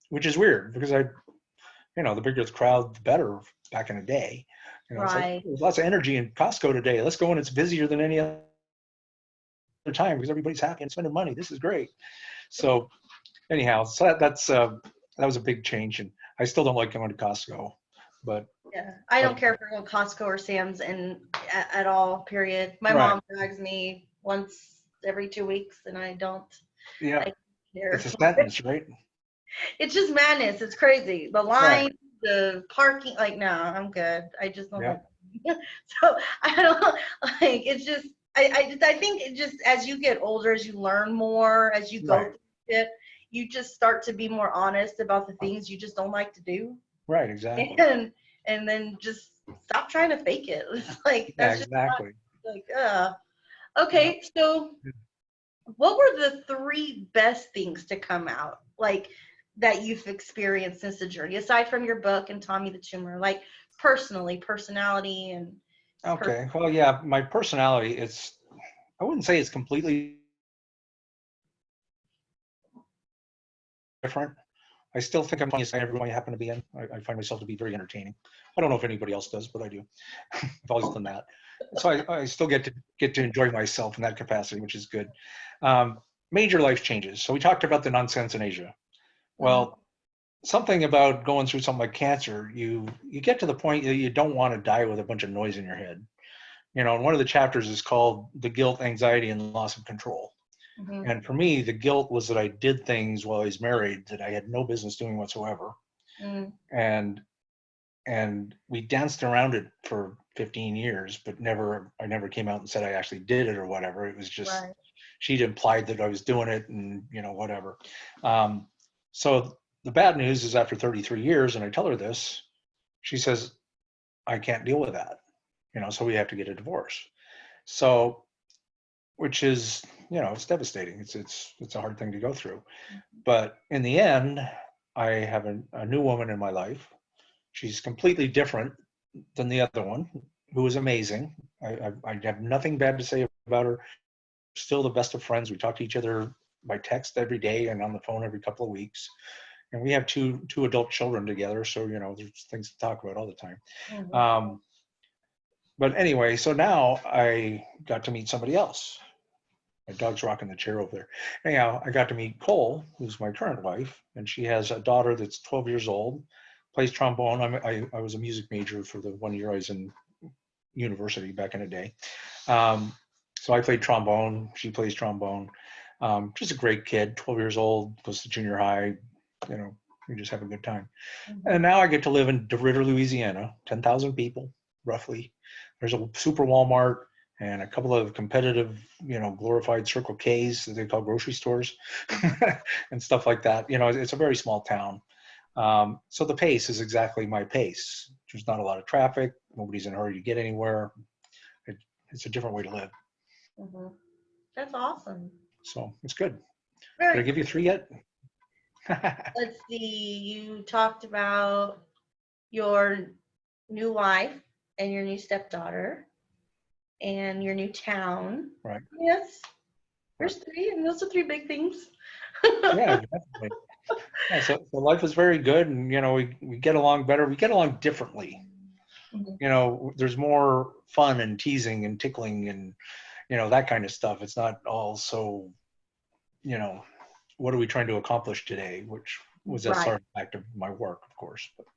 which is weird because the bigger the crowd, the better back in the day. It's like Right. there's lots of energy in Costco today. Let's go when it's busier than any other time because everybody's happy and spending money. This is great. So anyhow, so that was a big change, and I still don't like going to Costco, but Yeah, I don't care if I go to Costco or Sam's at all, period. My right, mom drags me once every 2 weeks and I don't yeah, care. it's a sentence, right? It's just madness. It's crazy. The Right, line, the parking, like, no, I'm good. I just don't yeah, like so I don't like it's just I think it just as you get older, as you learn more, as you go right, through it, you just start to be more honest about the things you just don't like to do. right, exactly. And then just stop trying to fake it. It's like Yeah, that's just exactly. like Yeah. okay, so what were the three best things to come out like that you've experienced since the journey aside from your book and Tommy the Tumor, like personally, personality and Okay. Well, yeah, my personality, I wouldn't say it's completely different. I still think I'm funniest guy everyone I happen to be in. I find myself to be very entertaining. I don't know if anybody else does, but I do. I've always done that. So I still get to enjoy myself in that capacity, which is good. Major life changes. So we talked about the nonsense in Asia. Mhm. Well, something about going through something like cancer, you get to the point that you don't want to die with a bunch of noise in your head. And one of the chapters is called the guilt, anxiety, and loss of control. Mhm. And for me, the guilt was that I did things while I was married that I had no business doing whatsoever. Mhm. And we danced around it for 15 years, but I never came out and said I actually did it or whatever. It was just Right. she'd implied that I was doing it and whatever. Um, so the bad news is after 33 years, and I tell her this, she says, I can't deal with that. So we have to get a divorce. So which is it's devastating. It's a hard thing to go through. But in the end, I have a new woman in my life. She's completely different than the other one, who is amazing. I have nothing bad to say about her. Still the best of friends. We talk to each other by text every day and on the phone every couple of weeks. And we have two adult children together, so there's things to talk about all the time. Mhm. Um, but anyway, so now I got to meet somebody else. My dog's rocking the chair over there. Anyhow, I got to meet Cole, who's my current wife, and she has a daughter that's 12 years old, plays trombone. I was a music major for the 1 year I was in university back in the day. Um, so I played trombone. She plays trombone. Just a great kid, 12 years old, goes to junior high. We just have a good time. Mhm. And now I get to live in DeRidder, Louisiana, 10,000 people, roughly. There's a super Walmart and a couple of competitive, glorified Circle Ks that they call grocery stores and stuff like that. It's a very small town. So the pace is exactly my pace. There's not a lot of traffic. Nobody's in a hurry to get anywhere. It, it's a different way to live. Mhm. That's awesome. So it's good. Did I Very give you cool. three yet? Let's see. You talked about your new wife and your new stepdaughter and your new town. Right. Yes, Right. there's three, and those are three big things. Yeah, definitely. Yeah, so life is very good, and we get along better. We get along differently. Mhm. There's more fun and teasing and tickling and that kind of stuff. It's not all so you know what are we trying to accomplish today, which was a Right. sort of fact of my work, of course. But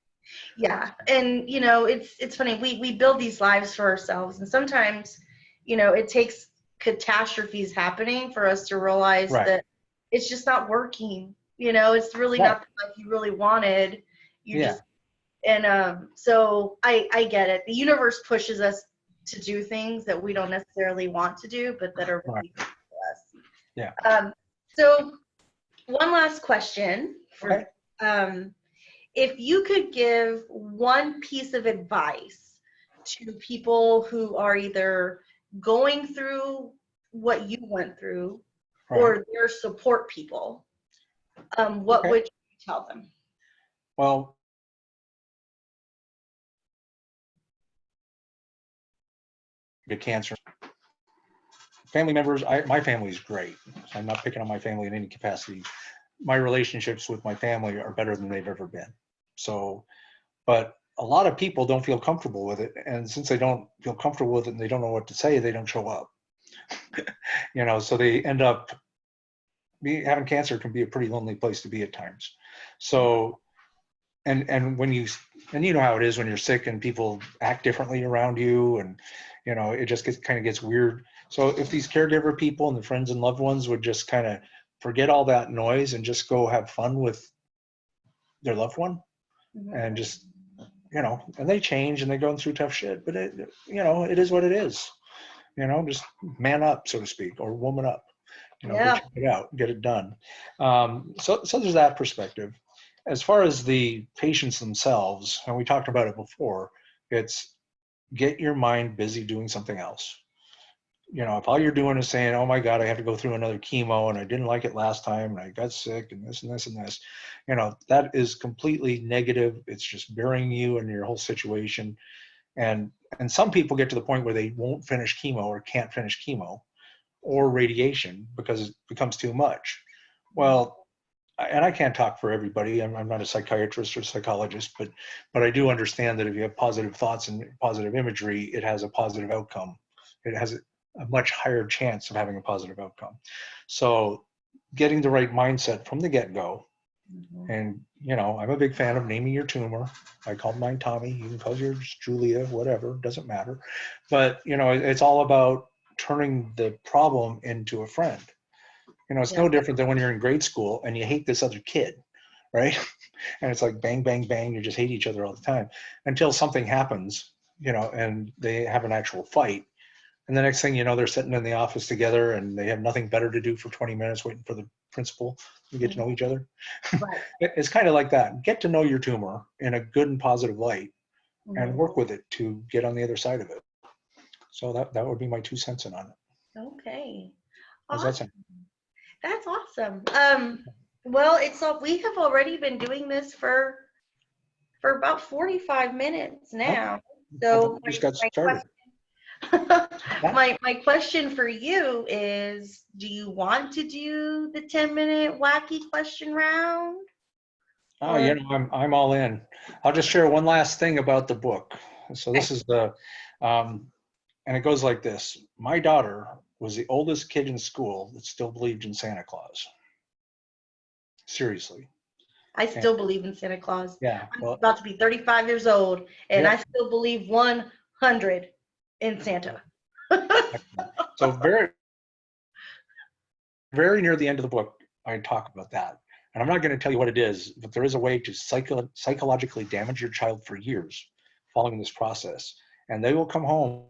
Yeah, and it's funny. We build these lives for ourselves, and sometimes, it takes catastrophes happening for us to realize right, that it's just not working. It's really right, not the life you really wanted. You yeah, just and so I get it. The universe pushes us to do things that we don't necessarily want to do, but that are right, really good for yeah. us. So one last question Okay. for if you could give one piece of advice to people who are either going through what you went through Right. or their support people, what Okay. would you tell them? Well, to cancer. Family members, my family is great. I'm not picking on my family in any capacity. My relationships with my family are better than they've ever been. So, but a lot of people don't feel comfortable with it. And since they don't feel comfortable with it and they don't know what to say, they don't show up. So they end up having cancer can be a pretty lonely place to be at times. So, and when you know how it is when you're sick and people act differently around you, and it just gets weird. So if these caregiver people and the friends and loved ones would just kind of forget all that noise and just go have fun with their loved one, and just and they change and they're going through tough shit, but it is what it is. Just man up, so to speak, or woman up. Get it out, get it done. So there's that perspective. As far as the patients themselves, and we talked about it before, it's get your mind busy doing something else. If all you're doing is saying, oh my God, I have to go through another chemo and I didn't like it last time and I got sick and this and this and this, that is completely negative. It's just burying you and your whole situation. And some people get to the point where they won't finish chemo or can't finish chemo or radiation because it becomes too much. Well, and I can't talk for everybody. I'm not a psychiatrist or psychologist, but I do understand that if you have positive thoughts and positive imagery, it has a positive outcome. It has a much higher chance of having a positive outcome. So getting the right mindset from the get-go. And, I'm a big fan of naming your tumor. I called mine Tommy. You can call yours Julia, whatever, doesn't matter. But, it's all about turning the problem into a friend. It's no different than when you're in grade school and you hate this other kid, right? And it's like bang, bang, bang. You just hate each other all the time until something happens, and they have an actual fight. And the next thing you know, they're sitting in the office together and they have nothing better to do for 20 minutes waiting for the principal to get to know each other. Right. It's kind of like that. Get to know your tumor in a good and positive light and work with it to get on the other side of it. So that would be my 2 cents in on it. Okay. How's that sound? That's awesome. Well, we have already been doing this for about 45 minutes now. So just got started. My question for you is, do you want to do the 10-minute wacky question round? Oh, I'm all in. I'll just share one last thing about the book. So this is and it goes like this. My daughter was the oldest kid in school that still believed in Santa Claus. Seriously. I still believe in Santa Claus. Yeah. I'm about to be 35 years old, and I still believe 100 in Santa. So very, very near the end of the book, I talk about that. And I'm not going to tell you what it is, but there is a way to psychologically damage your child for years following this process. And they will come home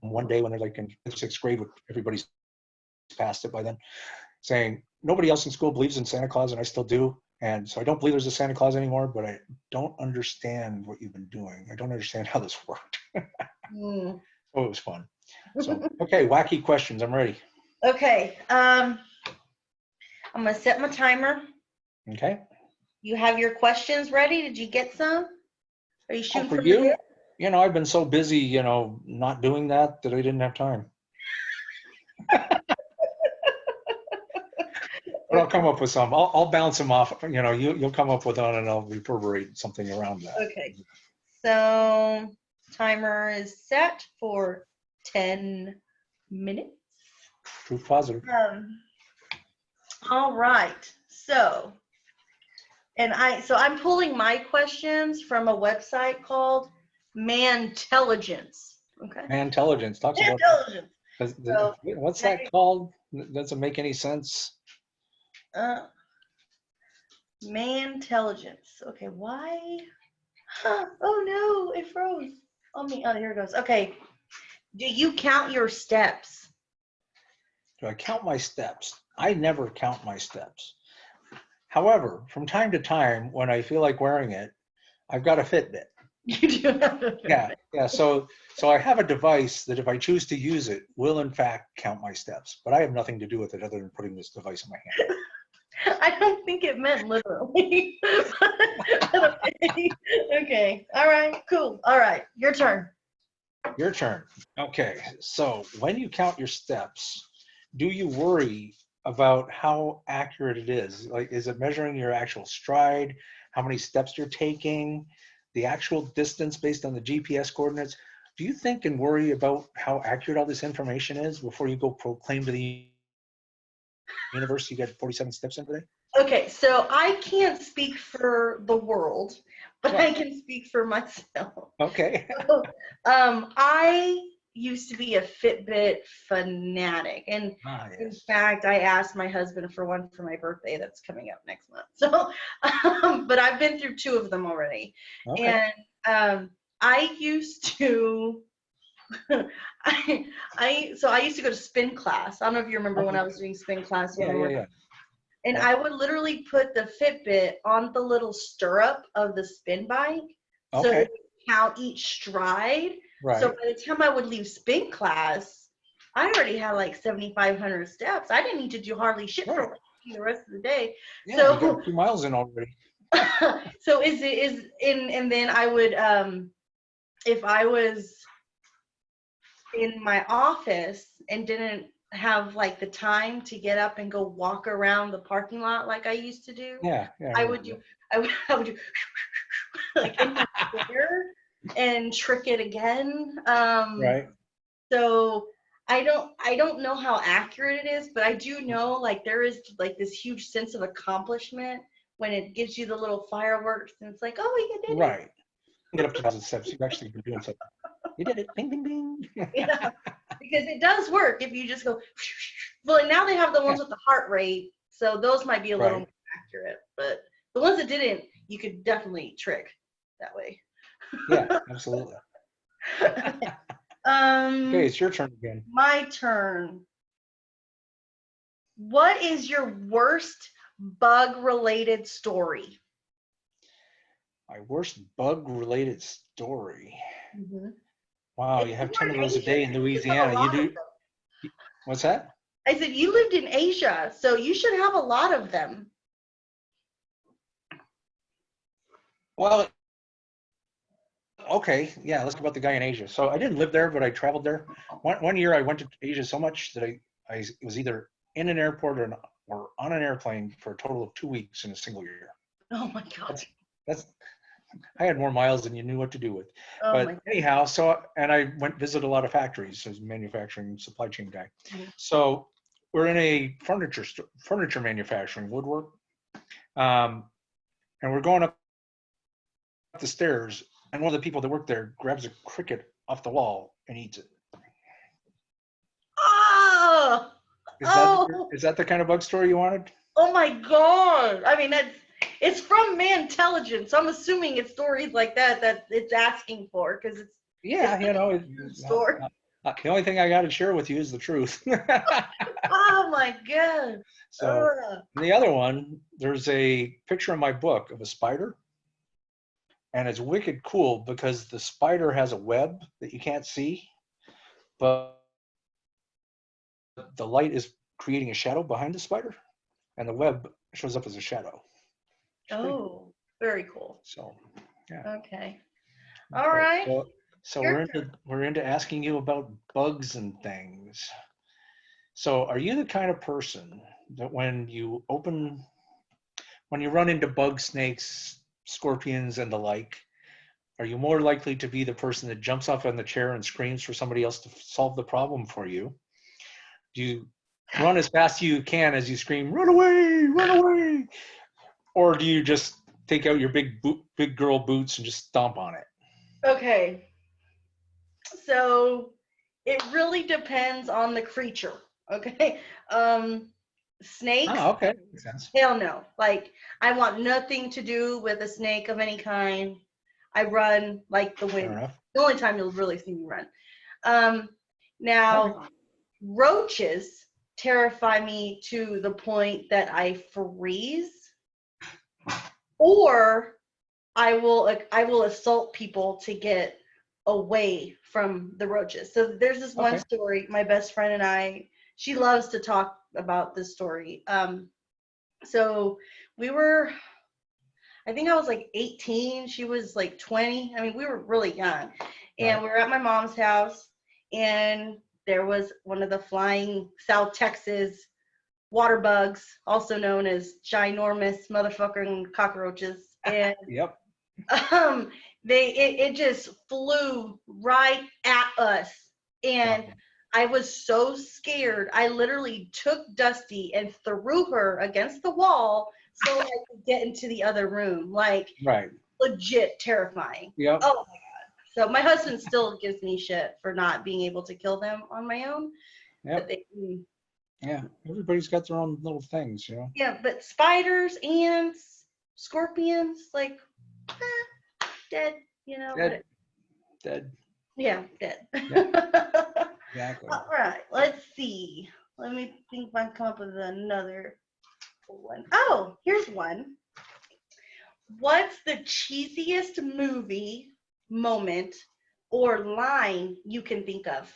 one day when they're like in 6th grade, everybody's past it by then, saying, nobody else in school believes in Santa Claus and I still do. And so I don't believe there's a Santa Claus anymore, but I don't understand what you've been doing. I don't understand how this worked. Oh, it was fun. So, okay, wacky questions. I'm ready. Okay. I'm going to set my timer. Okay. You have your questions ready? Did you get some? Are you shooting for you? I've been so busy, not doing that I didn't have time. But I'll come up with some. I'll bounce them off. You'll come up with one, and I'll reverberate something around that. Okay. So timer is set for 10 minutes. Proof positive. All right. So I'm pulling my questions from a website called Mantelligence. Okay. Mantelligence. Talks about what's that called? Doesn't make any sense. Mantelligence. Okay, why? Oh no, it froze on me. Oh, here it goes. Okay. Do you count your steps? Do I count my steps? I never count my steps. However, from time to time, when I feel like wearing it, I've got a Fitbit. You do have a Fitbit. Yeah. So I have a device that if I choose to use it, will in fact count my steps. But I have nothing to do with it other than putting this device in my hand. I don't think it meant literally. Okay. All right. Cool. All right. Your turn. Your turn. Okay, so when you count your steps, do you worry about how accurate it is? Like, is it measuring your actual stride, how many steps you're taking, the actual distance based on the GPS coordinates? Do you think and worry about how accurate all this information is before you go proclaim to the universe you got 47 steps in today? Okay, so I can't speak for the world, but I Right. can speak for myself. Okay. So, I used to be a Fitbit fanatic, and in Yes. fact, I asked my husband for one for my birthday that's coming up next month. So, but I've been through 2 of them already, Okay. and I used to. I used to go to spin class. I don't know if you remember when I was doing spin class when Yeah, we yeah, were. yeah. And Yeah. I would literally put the Fitbit on the little stirrup of the spin bike so Okay. it would count each stride. So Right. by the time I would leave spin class, I already had like 7,500 steps. I didn't need to do hardly shit Right. for the rest of the day. Yeah, you got So 2 miles in already. so and then I would if I was in my office and didn't have like the time to get up and go walk around the parking lot like I used to do, Yeah, yeah, I I remember would do I would do like in my chair and trick it again. that. Right. So I don't know how accurate it is, but I do know like there is like this huge sense of accomplishment when it gives you the little fireworks and it's like, oh, you did it. Right. Get up to 1,000 steps. You've actually been doing something. You did it. Bing, bing, bing. Yeah, because it does work if you just go. Well, now they have the Yeah. ones with the heart rate, so those might be a little Right. more accurate. But the ones that didn't, you could definitely trick that way. Yeah, absolutely. Okay, it's your turn again. My turn. What is your worst bug-related story? My worst bug-related story. Mm-hmm. Wow, And you you have were 10 of in those a Asia. day in You have a Louisiana. You lot of do. them. What's that? I said you lived in Asia, so you should have a lot of them. Well, okay. Yeah, let's talk about the guy in Asia. So I didn't live there, but I traveled there. One year I went to Asia so much that I was either in an airport or on an airplane for a total of 2 weeks in a single year. Oh my god. That's I had more miles than you knew what to do with. Oh my But anyhow, and I went visit a lot of factories as a manufacturing supply chain guy. god. So we're in a furniture manufacturing woodwork, and we're going up the stairs, and one of the people that worked there grabs a cricket off the wall and eats it. Oh, Is that oh, is that the kind of bug story you wanted? oh my god. I mean, it's from Mantelligence. I'm assuming it's stories like that it's asking for because it's Yeah, you know, a true story. the only thing I got to share with you is the truth. Oh my god. So, Ugh. and the other one, there's a picture in my book of a spider, and it's wicked cool because the spider has a web that you can't see, but the light is creating a shadow behind the spider, and the web shows up as a shadow. It's pretty cool. Oh, very cool. So, yeah. Okay. All Okay. right. So Your we're into asking you about bugs and things. So, are you the kind of person that when you run into bugs, snakes, scorpions, and the like, are you more likely to be the person that jumps off on the chair and screams for somebody else to solve the problem for you? Do you run as fast as you can as you scream, "Run away, run away"? Or do you just take out your big girl boots and just stomp on it? Okay. So it really depends on the creature. Okay. Snakes, Oh, okay. Makes sense. hell no. Like I want nothing to do with a snake of any kind. I run like the Fair wind. enough. The only time you'll really see me run. Okay. Now roaches terrify me to the point that I freeze, or I will assault people to get away from the roaches. So there's this one Okay. story, my best friend and she loves to talk about this story. So we were, I think I was like 18, she was like 20. I mean, we were really young. and Right. we were at my mom's house, and there was one of the flying South Texas water bugs, also known as ginormous motherfucking cockroaches, and Yep. um, it just flew right at us, and Wow. I was so scared. I literally took Dusty and threw her against the wall so I could get into the other room. Like, Right. legit terrifying. Yep. Oh, so my husband still gives me shit for not being able to kill them on my own. But Yep. Yeah. Everybody's got their own little things, you know. yeah, but spiders, ants, scorpions, like, dead, but Dead. Dead. yeah, dead. Yeah. Exactly. All right, let's see. Let me think if I can come up with another one. Oh, here's one. What's the cheesiest movie moment or line you can think of?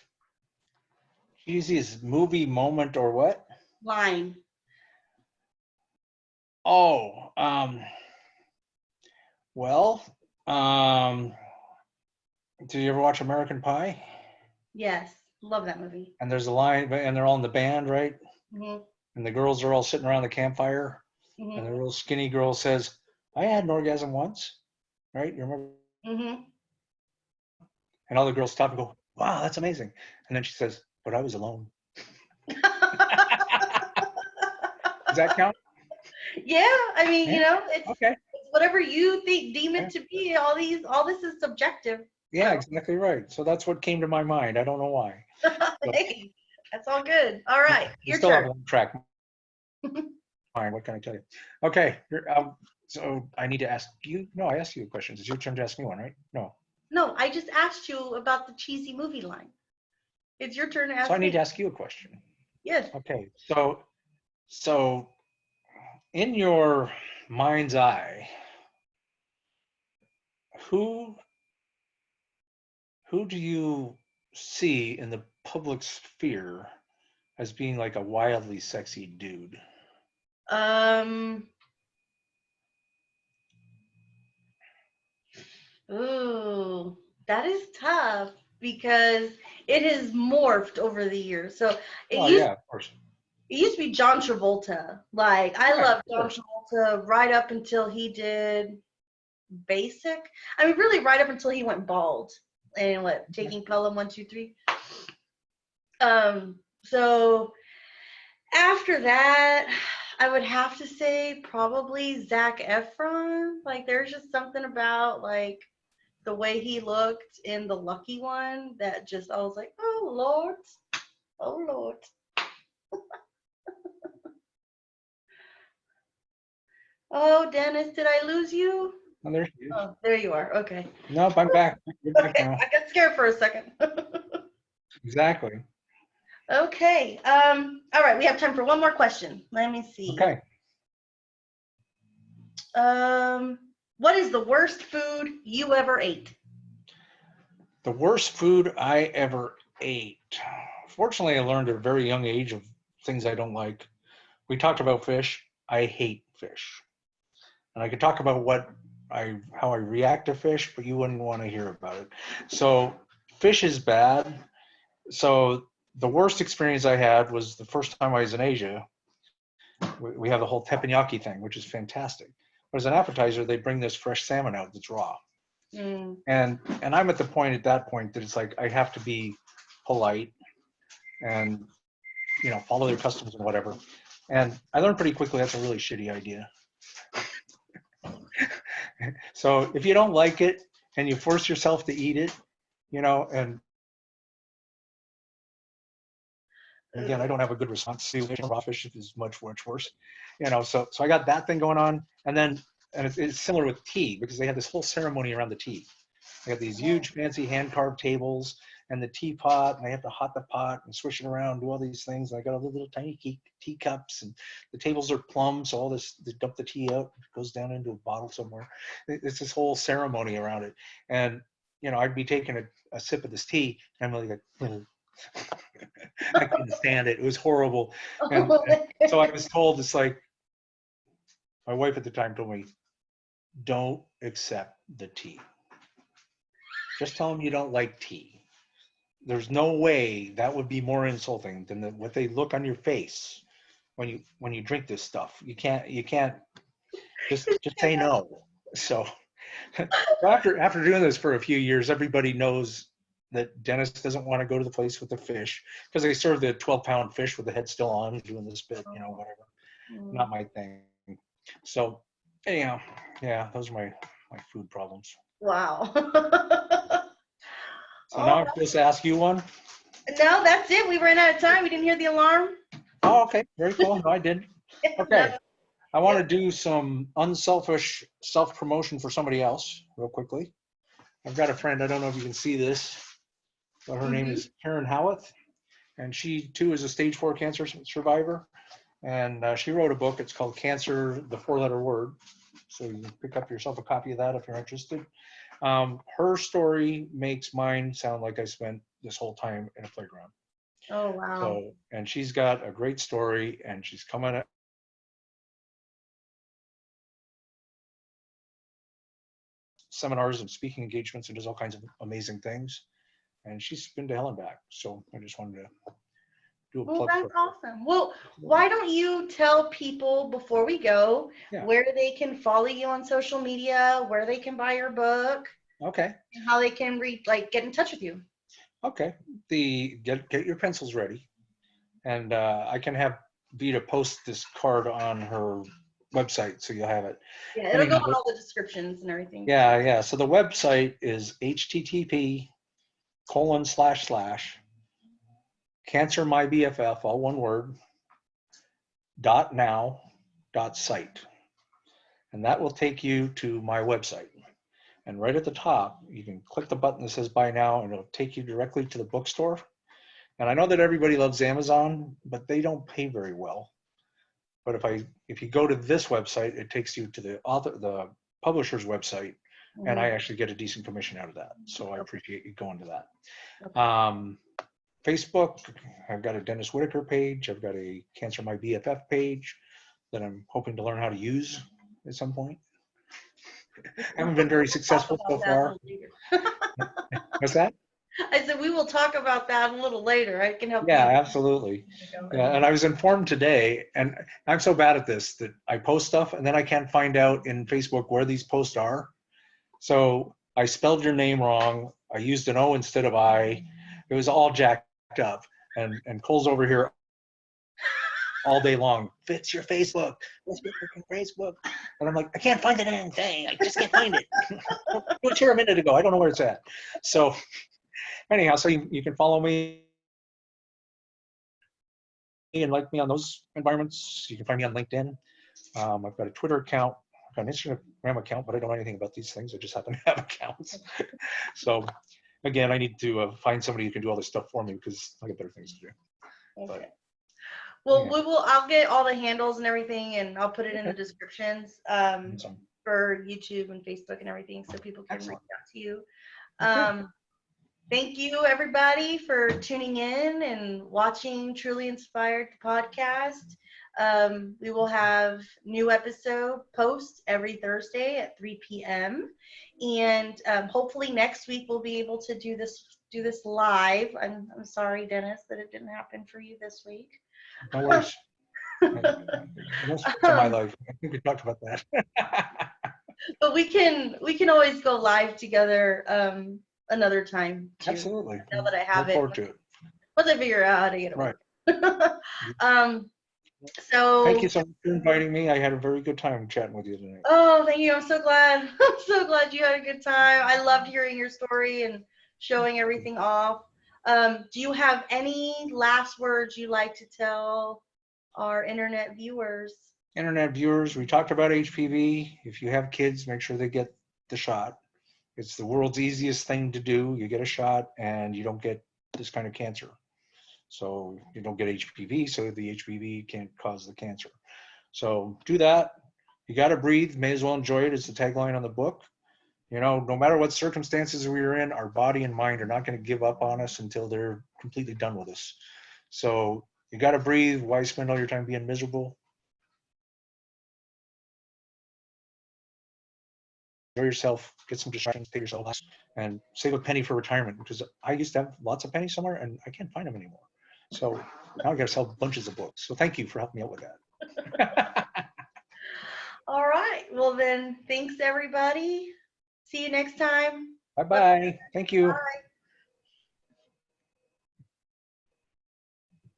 Cheesiest movie moment or what? Line. Oh, well, do you ever watch American Pie? Yes, love that movie. And there's a line, and they're all in the band, right? Hmm. And the girls are all sitting around the campfire, and Hmm. the real skinny girl says, "I had an orgasm once," right? You remember? Hmm. And all the girls stop and go, "Wow, that's amazing." And then she says, "But I was alone." Does that count? Yeah, I mean, Yeah. Okay. it's whatever you deem Yeah. it to be. All this is subjective. Yeah, So, exactly right. So that's what came to my mind. I don't know why. But hey, that's all good. All yeah, right, we your still have turn. one track mind. What can I tell you? Okay. So I need to ask you. No, I asked you a question. It's your turn to ask me one, right? No. No, I just asked you about the cheesy movie line. It's your turn to So I ask need to me. ask you a question. Yes. Okay. So in your mind's eye, who who do you see in the public sphere as being like a wildly sexy dude? Um. Ooh, that is tough because it has morphed over the years. So it Well, used yeah, of course. it used to be John Travolta. Like, I Right, love of John course. Travolta right up until he did Basic. I mean, really, right up until he went bald and what, Okay. taking Pelham 1, 2, 3. So after that, I would have to say probably Zac Efron. Like, there's just something about like the way he looked in The Lucky One that just, I was like, oh Lord, oh Lord. Oh, Dennis, did I lose you? Oh, there she is. Oh, there you are. Okay. Nope, I'm back. You're back Okay, now. I got scared for a second. Exactly. Okay. All right, we have time for one more question. Let me see. Okay. What is the worst food you ever ate? The worst food I ever ate. Fortunately, I learned at a very young age of things I don't like. We talked about fish. I hate fish. And I could talk about how I react to fish, but you wouldn't want to hear about it. So fish is bad. So the worst experience I had was the first time I was in Asia. We have the whole teppanyaki thing, which is fantastic. But as an appetizer, they bring this fresh salmon out that's raw. Mm. And I'm at the point at that point that it's like I have to be polite and follow their customs and whatever. And I learned pretty quickly that's a really shitty idea. So if you don't like it and you force yourself to eat it, and again, I don't have a good response to raw fish is much, much worse. So I got that thing going on. And it's similar with tea because they have this whole ceremony around the tea. They have these huge fancy hand-carved tables and the teapot, and they have to hot the pot and swish it around, do all these things. And I got all the little tiny teacups, and the tables are plumb, so all this, they dump the tea out, it goes down into a bottle somewhere. It's this whole ceremony around it. And, I'd be taking a sip of this tea, and I'm like, I couldn't stand it. It was horrible. And so I was told, it's like, my wife at the time told me, don't accept the tea. Just tell them you don't like tea. There's no way that would be more insulting than what they look on your face when you drink this stuff. You can't just say no. So after doing this for a few years, everybody knows that Dennis doesn't want to go to the place with the fish because they serve the 12-pound fish with the head still on, doing the spit, whatever. Not my thing. So anyhow, yeah, those are my food problems. Wow. So now Oh, I'm supposed to ask you one. no, that's it. We ran out of time. We didn't hear the alarm. Oh, okay, very cool. No, I didn't. No. Okay, I want to do some unselfish self-promotion for somebody else real quickly. I've got a friend, I don't know if you can see this, but her name Mhm. is Karen Howarth, and she too is a stage 4 cancer survivor. And she wrote a book. It's called Cancer, the 4-Letter Word. So you can pick up yourself a copy of that if you're interested. Her story makes mine sound like I spent this whole time in a playground. Oh, wow. So, and she's got a great story, and she's coming at seminars and speaking engagements and does all kinds of amazing things. And she's been to hell and back. So I just wanted to do a Well, plug for that's her. awesome. Well, why don't you tell people before we go Yeah. where they can follow you on social media, where they can buy your book, Okay. and how they can get in touch with you? Okay. Get your pencils ready, and I can have Vida post this card on her website so you'll have it. Yeah, it'll go Anyhow, in all the descriptions and everything. yeah. So the website is http://cancermybff, all one word, .now.site, and that will take you to my website. And right at the top, you can click the button that says buy now, and it'll take you directly to the bookstore. And I know that everybody loves Amazon, but they don't pay very well. But if you go to this website, it takes you to the publisher's website, and I actually get a decent commission out of that. So I appreciate you going to that. Okay. Facebook, I've got a Dennis Whittaker page. I've got a Cancer My BFF page that I'm hoping to learn how to use at some point. I haven't been very successful so far. What's that? I said we will talk about that a little later. I can help Yeah, you. absolutely. Yeah, and I was informed today, and I'm so bad at this that I post stuff and then I can't find out in Facebook where these posts are. So I spelled your name wrong. I used an O instead of I. It was all jacked up. And Cole's over here all day long. Fix your Facebook. Let's get your Facebook. And I'm like, I can't find the damn thing. I just can't find it. It was here a minute ago. I don't know where it's at. So anyhow, so you can follow me and like me on those environments. You can find me on LinkedIn. I've got a Twitter account. I've got an Instagram account, but I don't know anything about these things. I just happen to have accounts. So again, I need to find somebody who can do all this stuff for me because I got better things to do. Okay. But, well, yeah. I'll get all the handles and everything, and I'll put it in the descriptions Awesome. for YouTube and Facebook and everything, so people can Excellent. reach out to you. Okay. Thank you, everybody, for tuning in and watching Truly Inspired podcast. We will have new episode posts every Thursday at 3 p.m. And hopefully next week we'll be able to do this live. I'm sorry, Dennis, that it didn't happen for you this week. No worries. Most of my life. I think we talked about that. But we can always go live together another time too. Absolutely. Now that I have Look forward to it. once I figure out how to get it right. So thank you so much for inviting me. I had a very good time chatting with you tonight. Oh, thank you. I'm so glad. I'm so glad you had a good time. I loved hearing your story and showing everything off. Do you have any last words you'd like to tell our internet viewers? Internet viewers, we talked about HPV. If you have kids, make sure they get the shot. It's the world's easiest thing to do. You get a shot and you don't get this kind of cancer. So you don't get HPV, so the HPV can't cause the cancer. So do that. You got to breathe. May as well enjoy it. It's the tagline on the book. No matter what circumstances we are in, our body and mind are not going to give up on us until they're completely done with us. So you got to breathe. Why spend all your time being miserable? yourself, get some distractions, take yourself out, and save a penny for retirement, because I used to have lots of pennies somewhere and I can't find them anymore. So now I got to sell bunches of books. So thank you for helping me out with that. All right. Well, then, thanks, everybody. See you next time. Bye-bye. Thank you. Bye.